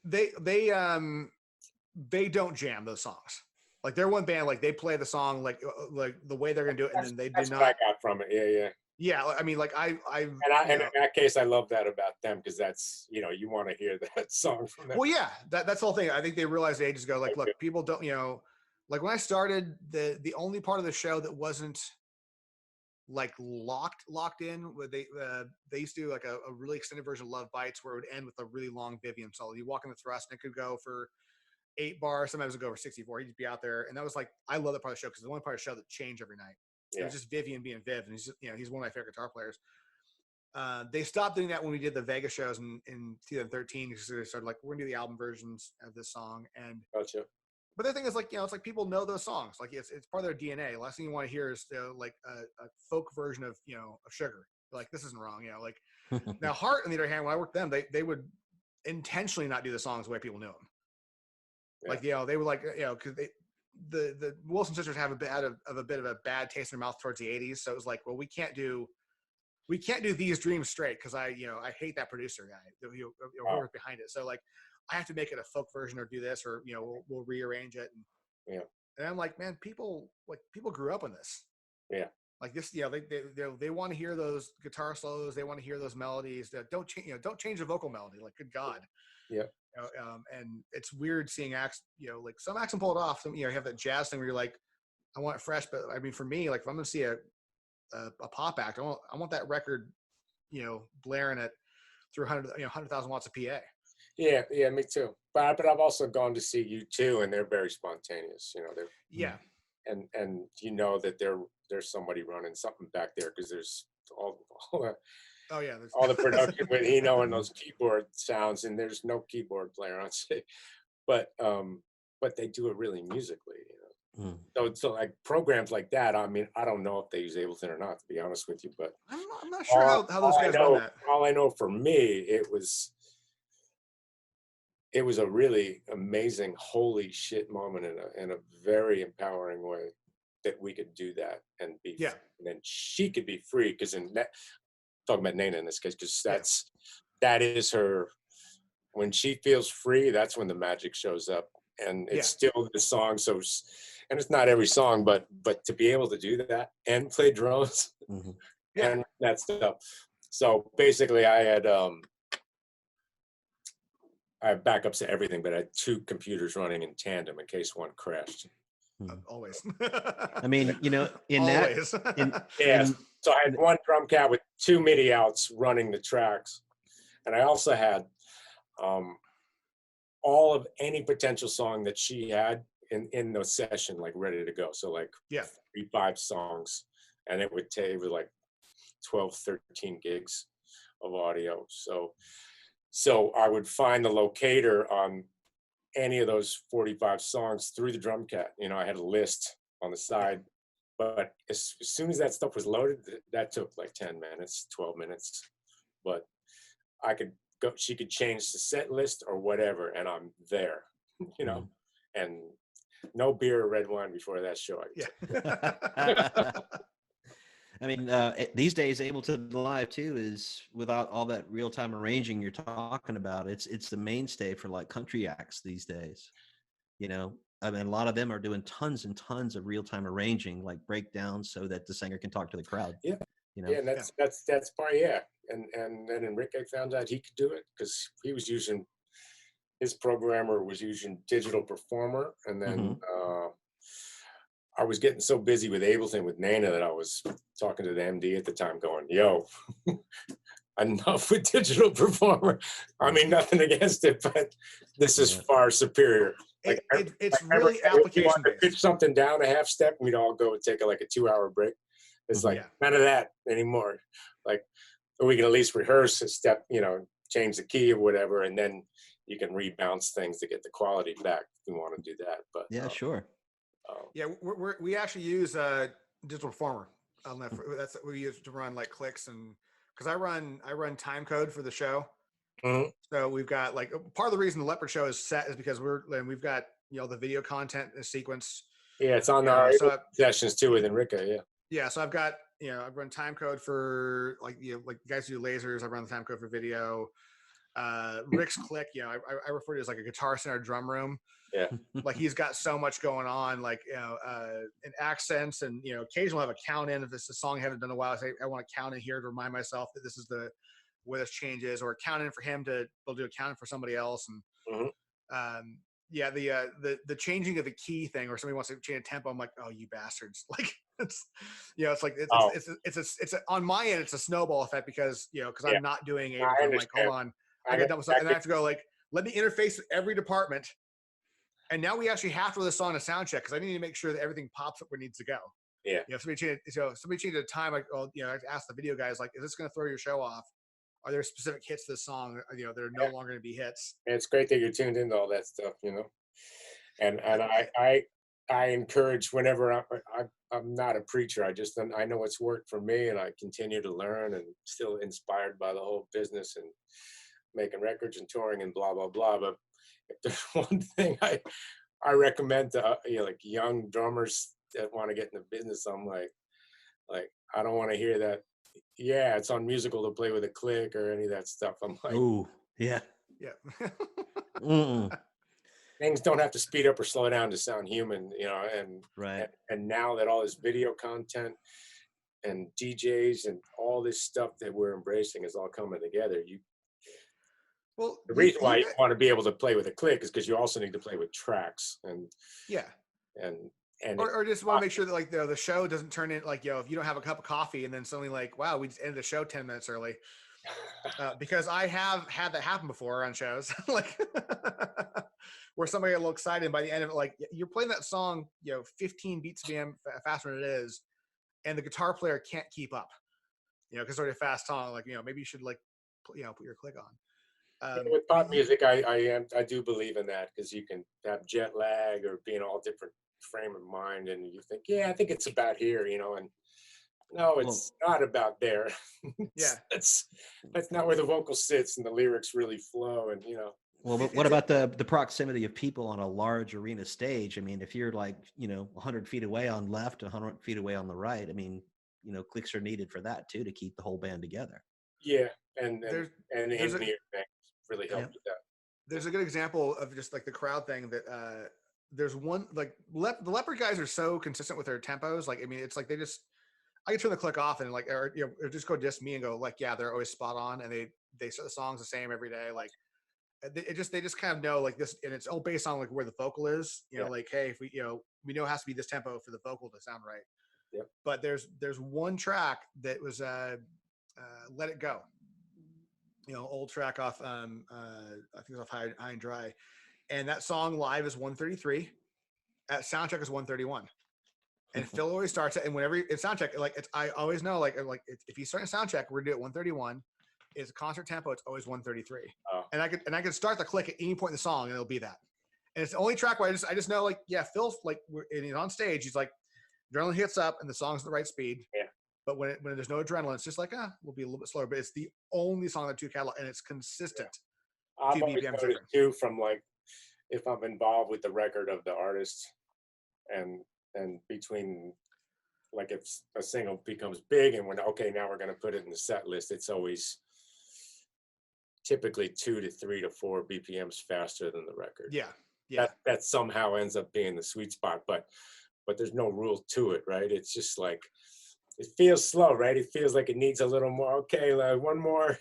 They don't jam those songs. Like they're one band, like they play the song like the way they're gonna do it, and then they do not. What I got from it. Yeah. Yeah, I mean, like and in that case, I love that about them, because that's, you want to hear that song from them. Well, yeah, that's the whole thing. I think they realized ages ago, like, look, people don't, like when I started, the only part of the show that wasn't like locked in, where they used to do like a really extended version of Love Bites where it would end with a really long Vivian solo. You walk in the thrust and it could go for 8 bars, sometimes it would go for 64. He'd just be out there, and that was like, I love that part of the show because the one part of the show that changed every night. It was just Vivian being Viv, and he's just, he's one of my favorite guitar players. They stopped doing that when we did the Vegas shows in 2013, because they started like, we're gonna do the album versions of this song. And gotcha. But the thing is, like, it's like people know those songs, like it's part of their DNA. The last thing you want to hear is like a folk version of of Sugar. Like, this isn't wrong, like. Now Heart, on the other hand, when I worked with them, they would intentionally not do the songs the way people knew them. Like, they were like, because the Wilson sisters have a bit of a bad taste in their mouth towards the 80s. So it was like, well, we can't do These Dreams straight, because I hate that producer guy. He'll work behind it. So like, I have to make it a folk version, or do this, or we'll rearrange it. And I'm like, man, people grew up on this. Yeah. Like this, they want to hear those guitar solos. They want to hear those melodies. Don't change the vocal melody. Like, good God. Yeah. And it's weird seeing acts, like some acts can pull it off. Some, you have that jazz thing where you're like, I want it fresh. But I mean, for me, like, if I'm going to see a pop act, I want that record, blaring it through 100,000 watts of PA. Yeah, me too. But I've also gone to see U2, and they're very spontaneous. They're and that there's somebody running something back there, because there's all all the production with and those keyboard sounds, and there's no keyboard player on stage, but they do it really musically. So like programs like that, I mean, I don't know if they use Ableton or not, to be honest with you, but I'm not sure how those guys run that. All I know for me, it was it was a really amazing, holy shit moment in a very empowering way that we could do that and be, Yeah. and then she could be free. Because in that, talking about Nana in this case, because Yeah. that is her. When she feels free, that's when the magic shows up, and it's still the song. So, and it's not every song, but to be able to do that and play drums and that stuff. So basically, I had backups to everything, but I had two computers running in tandem in case one crashed. Always. I mean, you know, in Always. that, in, Yes. in, So I had one drum cat with two MIDI outs running the tracks, and I also had all of any potential song that she had in the session, like ready to go. So like 3-5 songs, and it would take like 12, 13 gigs of audio. So I would find the locator on any of those 45 songs through the drum cat. You know, I had a list on the side, but as soon as that stuff was loaded, that took like 10 minutes, 12 minutes. But I could go, she could change the set list or whatever, and I'm there, you know, and no beer or red wine before that show. I mean, these days, Ableton Live too is without all that real-time arranging you're talking about. It's the mainstay for like country acts these days. You know, I mean, a lot of them are doing tons and tons of real-time arranging, like breakdowns, so that the singer can talk to the crowd. Yeah, you know. Yeah, and that's probably and then Enrique found out he could do it because he was using, his programmer was using Digital Performer, and then I was getting so busy with Ableton with Nana that I was talking to the MD at the time going, yo, enough with Digital Performer. I mean, nothing against it, but this is far superior. Like it's really application to based. pitch something down a half step, we'd all go and take like a 2-hour break. It's like none of that anymore. Like we can at least rehearse a step, you know, change the key or whatever, and then you can rebounce things to get the quality back if you want to do that. But sure. We actually use Digital Performer. That's what we use to run like clicks, and because I run time code for the show. So we've got like part of the reason the Leopard show is set is because we've got, you know, the video content in sequence. Yeah, it's on our sessions too with Enrique. Yeah, so I've got, you know, I've run time code for like, you know, like guys who do lasers. I run the time code for video. Rick's click, you know, I refer to it as like a guitar center drum room. Yeah, like he's got so much going on, like, you know, in accents, and, you know, occasionally I'll have a count in if it's a song I haven't done in a while. I say I want to count in here to remind myself that this is where this change is, or count in for him they'll do a count in for somebody else, and the changing of the key thing, or somebody wants to change a tempo, I'm like, oh, you bastards! Like it's, you know, it's like it's on my end, it's a snowball effect because, you know, because I'm not doing Ableton. I'm like, hold on, I got done with something, and I have to go like, let me interface with every department. And now we actually have to do this song a sound check because I need to make sure that everything pops up where it needs to go. Yeah. You know, somebody changed the time, like, well, you know, I asked the video guys, like, is this going to throw your show off? Are there specific hits to this song? You know, they're no longer going to be hits. And it's great that you're tuned into all that stuff, you know. And I encourage whenever I'm not a preacher. I know it's worked for me, and I continue to learn and still inspired by the whole business and making records and touring and blah blah blah. But if there's one thing I recommend to you know, like young drummers that want to get in the business, I'm like I don't want to hear that. Yeah, it's unmusical to play with a click or any of that stuff. I'm like, ooh, yeah. Things don't have to speed up or slow down to sound human, you know. And now that all this video content and DJs and all this stuff that we're embracing is all coming together, the reason why you want to be able to play with a click is because you also need to play with tracks and or just want to make sure that, like, the show doesn't turn in, like, you know, if you don't have a cup of coffee and then suddenly like, wow, we just ended the show 10 minutes early, because I have had that happen before on shows, like where somebody got a little excited, and by the end of it, like, you're playing that song, you know, 15 beats BPM faster than it is, and the guitar player can't keep up, you know, because it's already a fast song. Like, you know, maybe you should, like, you know, put your click on. With pop music, I do believe in that, because you can have jet lag or be in all different frame of mind, and you think, yeah, I think it's about here, you know, and no, it's not about there. Yeah, that's not where the vocal sits and the lyrics really flow, and, you know. Well, but what about the proximity of people on a large arena stage? I mean, if you're like, 100 feet away on left, 100 feet away on the right, I mean, clicks are needed for that too, to keep the whole band together. Yeah, and there's and there's a in-ear things really Yeah. helped with that. there's a good example of just like the crowd thing that there's one like the Leopard guys are so consistent with their tempos. Like, I mean, it's like I can turn the click off and like, or just go diss me and go like, yeah, they're always spot on, and they set the songs the same every day. Like, they just kind of know like this, and it's all based on like where the vocal is. Yeah. Like, hey, if we know it has to be this tempo for the vocal to sound right. Yep. But there's one track that was Let It Go. Old track off I think it's off High and Dry, and that song live is 133. At soundcheck is 131. And Phil always starts it, and whenever it's soundcheck, like I always know like if he's starting soundcheck, we're gonna do it 131. Is concert tempo, it's always 133. Oh. And I could start the click at any point in the song, and it'll be that. And it's the only track where I just know like, yeah, Phil, like and he's on stage, he's like adrenaline hits up and the song's at the right speed. Yeah. But when there's no adrenaline, it's just like we'll be a little bit slower. But it's the only song that 2 catalog, and it's consistent. Yeah. I've 2 always BPMs noticed different. too, from like if I'm involved with the record of the artist, and between like if a single becomes big and when now we're going to put it in the set list, it's always typically 2 to 3 to 4 BPMs faster than the record. Yeah. That somehow ends up being the sweet spot, but there's no rule to it, right? It's just like it feels slow, right? It feels like it needs a little more. Okay, one more,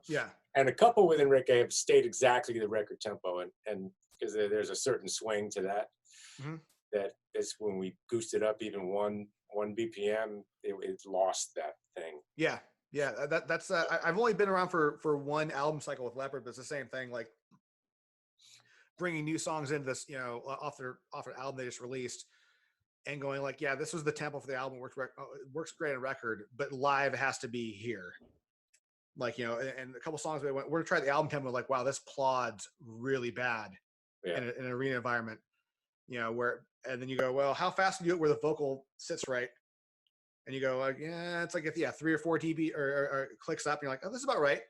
Yeah. And a couple with Enrique have stayed exactly the record tempo, and because there's a certain swing to that. Mm-hmm. That is when we goosed it up even one BPM, it lost that thing. Yeah. That's I've only been around for one album cycle with Leopard, but it's the same thing. Like bringing new songs into this, off an album they just released, and going like, yeah, this was the tempo for the album. Works great on record, but live has to be here. Like, and a couple songs we're gonna try the album tempo. Like, wow, this plods really bad in an arena environment. And then you go, well, how fast can you do it where the vocal sits right? And you go, like, yeah, it's like if 3 or 4 dB or clicks up, and you're like, oh, this is about right.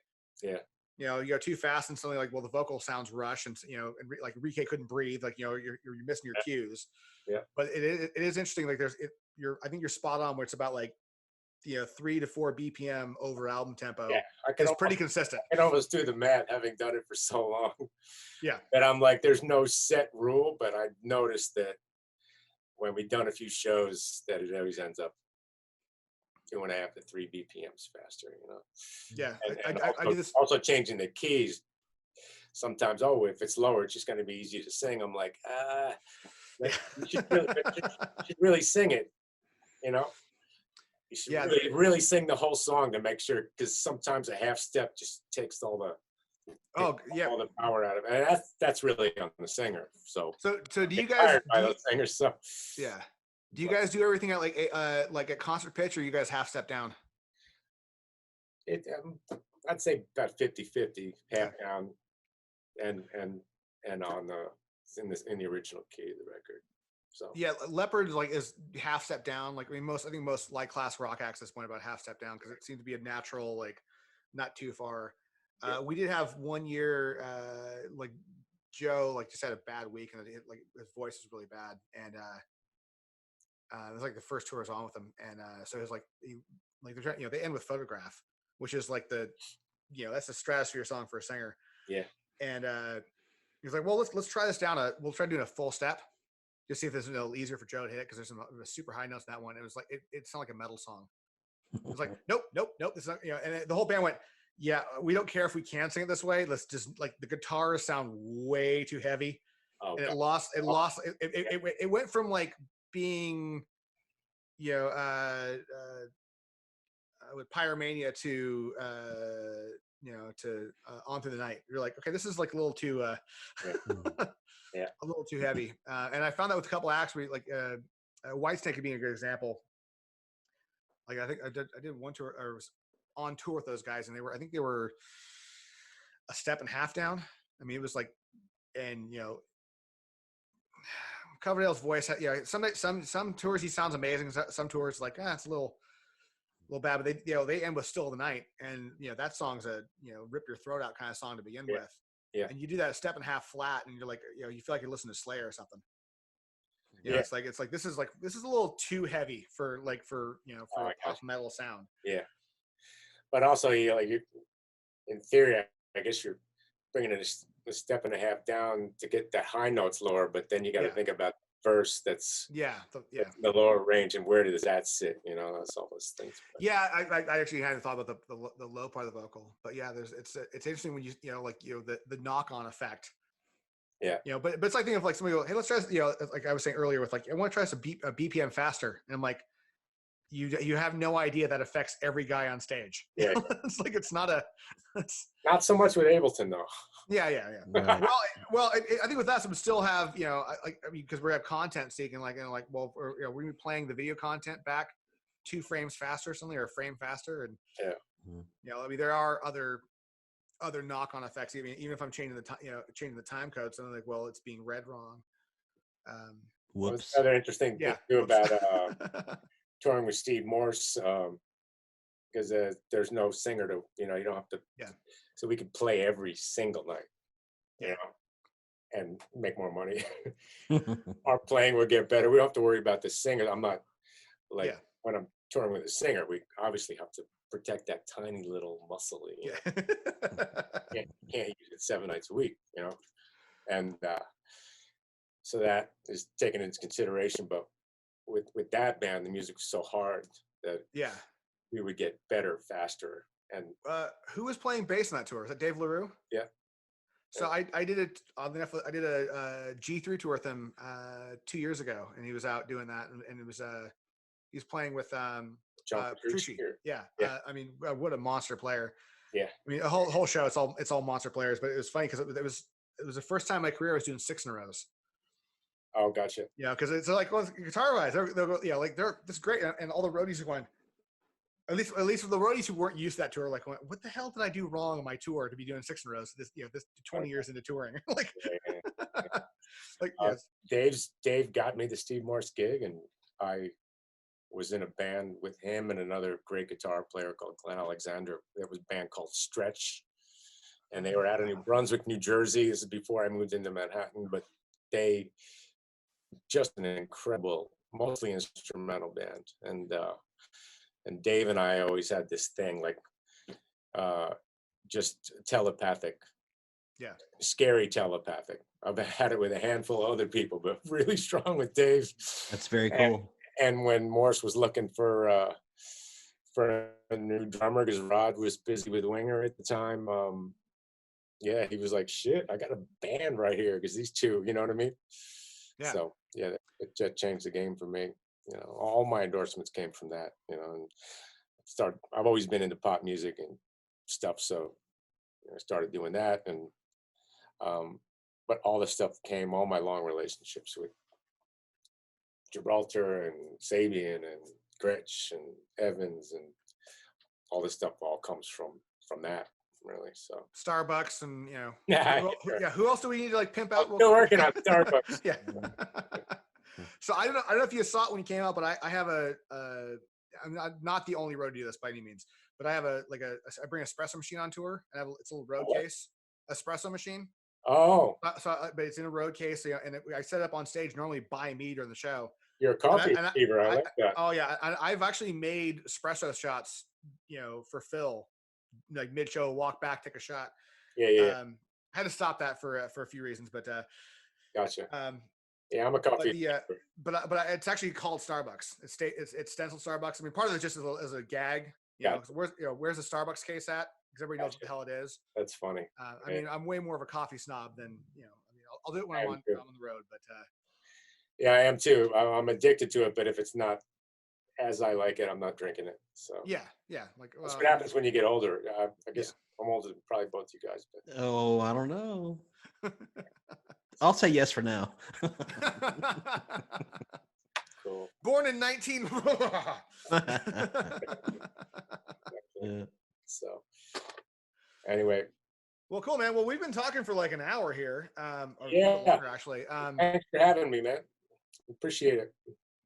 Yeah. You go too fast and something like, well, the vocal sounds rushed, and and like Enrique couldn't breathe, like you're missing your cues. Yeah. But it is interesting. Like I think you're spot on where it's about like 3 to 4 BPM over album tempo. Yeah, it's pretty consistent. I can almost do the math, having done it for so long. Yeah. That I'm like, there's no set rule, but I noticed that when we've done a few shows, that it always ends up 2.5 to 3 BPMs faster. Yeah. And I do this. Also changing the keys. Sometimes, if it's lower, it's just going to be easy to sing. I'm like, you should really sing it. You should really sing the whole song to make sure, because sometimes a half step just takes all the all the power out of it. And that's really on the singer. So do you guys those singers? So yeah. Do you guys do everything at like a concert pitch, or you guys half step down? I'd say about 50-50, half down and on in the original key of the record. So yeah, Leopard is half step down. Like, I mean, I think most like class rock acts at this point about half step down, because it seemed to be a natural, like, not too far. We did have one year, like Joe just had a bad week, and his voice was really bad, and it was like the first tour I was on with him, and so it was like they end with Photograph, which is like that's the stratosphere song for a singer. Yeah. And he was like, well, let's try this down. We'll try doing a full step. Just see if this is a little easier for Joe to hit, because there's some super high notes in that one. It was like it sounded like a metal song. It was like nope. This is not, and the whole band went, yeah, we don't care if we can sing it this way. Let's just, like, the guitars sound way too heavy, and it lost. It went from like being, with Pyromania to to On Through the Night. You're like, okay, this is like a little too yeah, a little too heavy. And I found that with a couple acts where Whitesnake could be a good example. Like, I think I did one tour, or was on tour with those guys, and I think they were a step and a half down. I mean, it was like, and Coverdale's voice, some tours he sounds amazing. Some tours it's a little bad, but they end with Still of the Night, and that song's a rip your throat out kind of song to begin with. Yeah. And you do that a step and a half flat, and you're like, you know, you feel like you're listening to Slayer or something. You know, Yeah. it's like this is a little too heavy for you know, for Oh, a I pop gotcha. metal sound. Yeah. But also, in theory, I guess you're bringing it a step and a half down to get the high notes lower, but then you got to Yeah. think about verse that's Yeah. Yeah. the lower range and where does that sit? You know, that's all those things. But Yeah, I actually hadn't thought about the low part of the vocal, but yeah, it's interesting when you know, like, you know, the knock on effect. yeah, You know, but it's like thinking of like somebody go, hey, let's try this, you know, like I was saying earlier with like, I want to try this a BPM faster, and I'm like, you have no idea that affects every guy on stage. You yeah. know? It's like it's not a, it's, Not so much with Ableton though. yeah. Right. I think with us, we still have, you know, I mean, because we have content seeking, like, and like, well, you know, we're gonna be playing the video content back 2 frames faster, or something, or a frame faster, and Yeah. Mhm. you know, I mean, there are other knock-on effects. Even if I'm changing the time, you know, changing the time code, so I'm like, well, it's being read wrong. Well, it's Whoops. another interesting thing Yeah. too Whoops. about touring with Steve Morse, because there's no singer to, you don't have to. Yeah. So we could play every single night, you Yeah. know, and make more money. Our playing would get better. We don't have to worry about the singer. I'm not like Yeah. when I'm touring with a singer, we obviously have to protect that tiny little muscle. Yeah. Can't use it 7 nights a week, and so that is taken into consideration. But with that band, the music was so hard that Yeah. we would get better faster. And Who was playing bass on that tour? Was that Dave LaRue? yeah, So I did it on the I did a G3 tour with him 2 years ago, and he was out doing that, and it was he was playing with John Petrucci. Petrucci. Yeah. Yeah. I mean, what a monster player. Yeah. I mean, a whole show. It's all monster players, but it was funny because it was the first time in my career I was doing 6 in a rows. Oh, gotcha. You know, because it's like, well, guitar wise, they'll go, yeah, like this is great, and all the roadies are going. At least for the roadies who weren't used to that tour, like, what the hell did I do wrong on my tour to be doing 6 in a row? So this 20 years into touring, like, Yeah, yeah. like, Uh, yes, Dave got me the Steve Morse gig, and I was in a band with him and another great guitar player called Glenn Alexander. There was a band called Stretch, and they were out of New Brunswick, New Jersey. This is before I moved into Manhattan, but they just an incredible, mostly instrumental band. And Dave and I always had this thing, like just telepathic, yeah, scary telepathic. I've had it with a handful of other people, but really strong with Dave. That's very And, cool. and when Morse was looking for a new drummer, because Rod was busy with Winger at the time, yeah, he was like, "Shit, I got a band right here," because these two, you know what I mean? yeah, So yeah, that changed the game for me. All my endorsements came from that. And I've always been into pop music and stuff, so I started doing that, and but all the stuff came, all my long relationships with Gibraltar and Sabian and Gretsch and Evans and all this stuff all comes from that, really. So Starbucks, and you know, yeah, yeah. Who else do we need to like pimp I'm out? still working on Starbucks. Yeah. So I don't know if you saw it when you came out, but I have I'm not the only road to do this by any means, but I have I bring an espresso machine on tour, and it's a little road What? case espresso machine. Oh, But it's in a road case, so, and I set it up on stage normally by me during the show. you're a coffee achiever. I like that. Oh yeah, I've actually made espresso shots, you know, for Phil, like mid show, walk back, take a shot. Yeah. Had to stop that for a few reasons, but Gotcha. um, Yeah, I'm a coffee but achiever. but it's actually called Starbucks. It's stenciled Starbucks. I mean, part of it's just as a gag, you know. Where's the Starbucks case at? Because everybody knows what the hell it is. That's funny. I mean, I'm way more of a coffee snob than, you know. I mean, I'll do it when I I'm am on too. the road, but Yeah, I am too. I'm addicted to it, but if it's not as I like it, I'm not drinking it. So yeah, like, that's well, what happens when you get older. I guess I'm older than probably both you guys, but Oh, I don't know. I'll say yes for now. cool. Born in 19. Yeah. So anyway, Well, cool, man. Well, we've been talking for like an hour here, or a yeah. little longer actually. Thanks for having me, man. Appreciate it.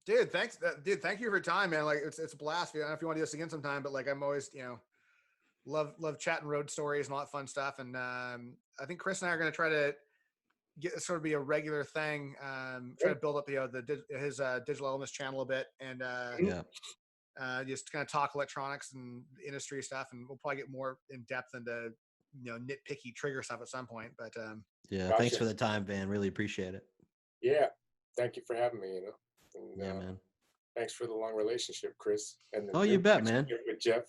Dude, thanks, dude. Thank you for your time, man. Like, it's a blast. I don't know if you want to do this again sometime, but like, I'm always, you know, love chatting road stories and all that fun stuff. And I think Chris and I are going to try to get sort of be a regular thing. Try to build up, his digital illness channel a bit, and Yeah. just kind of talk electronics and industry stuff, and we'll probably get more in depth into nitpicky trigger stuff at some point. But Yeah. Gotcha. Thanks for the time, Van. Really appreciate it. Yeah. Thank you for having me, and, Yeah, man. thanks for the long relationship, Chris. And Oh, you bet, man. with Jeff.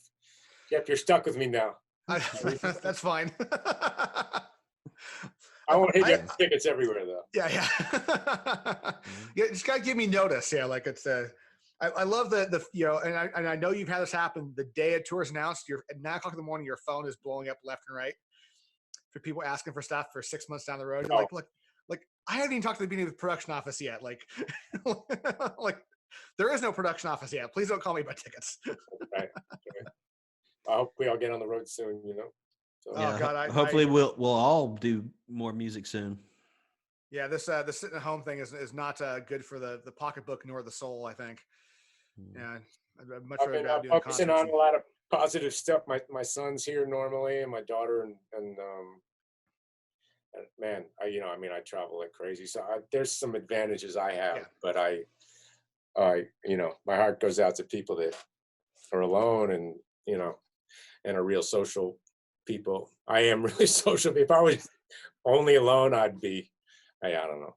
Jeff, you're stuck with me now. That's fine. I won't hit your tickets everywhere, though. Yeah. Yeah, just gotta give me notice. Yeah, like it's I love the and I know you've had this happen. The day a tour is announced, you're at 9 o'clock in the morning, your phone is blowing up left and right for people asking for stuff for 6 months down the road. You're like I haven't even talked to the beginning of the production office yet. Like, like there is no production office yet. Please don't call me about tickets. Right. I hope we all get on the road soon. So, Yeah, Oh God, hopefully we'll all do more music soon. Yeah, this the sitting at home thing is not good for the pocketbook nor the soul, I think. Yeah, I'd much I've rather been go out do the focusing on concerts. a lot of positive stuff. My son's here normally, and my daughter, and man, I travel like crazy. So there's some advantages I have, Yeah. but my heart goes out to people that are alone, and and are real social people. I am really social. If I was only alone, I'd be, I don't know.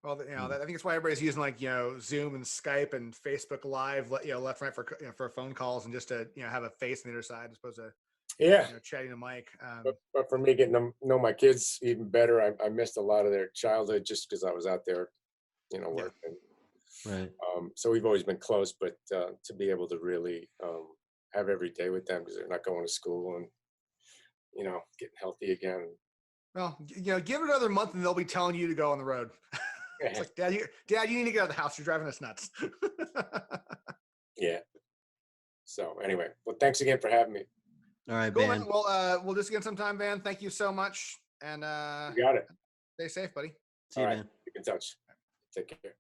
Well, I think it's why everybody's using like Zoom and Skype and Facebook Live, left and right for phone calls and just to have a face on the other side as opposed to Yeah. chatting to Mike. But for me, getting to know my kids even better, I missed a lot of their childhood just because I was out there, working. Right. So we've always been close, but to be able to really have every day with them because they're not going to school and getting healthy again. Well, give it another month and they'll be telling you to go on the road. It's like, Dad, you need to get out of the house. You're driving us nuts. Yeah. So anyway, well, thanks again for having me. All right, Cool, Van. man. Well, we'll do this again sometime, Van. Thank you so much, and You got it. stay safe, buddy. See you, All right. man. Keep in touch. Take care.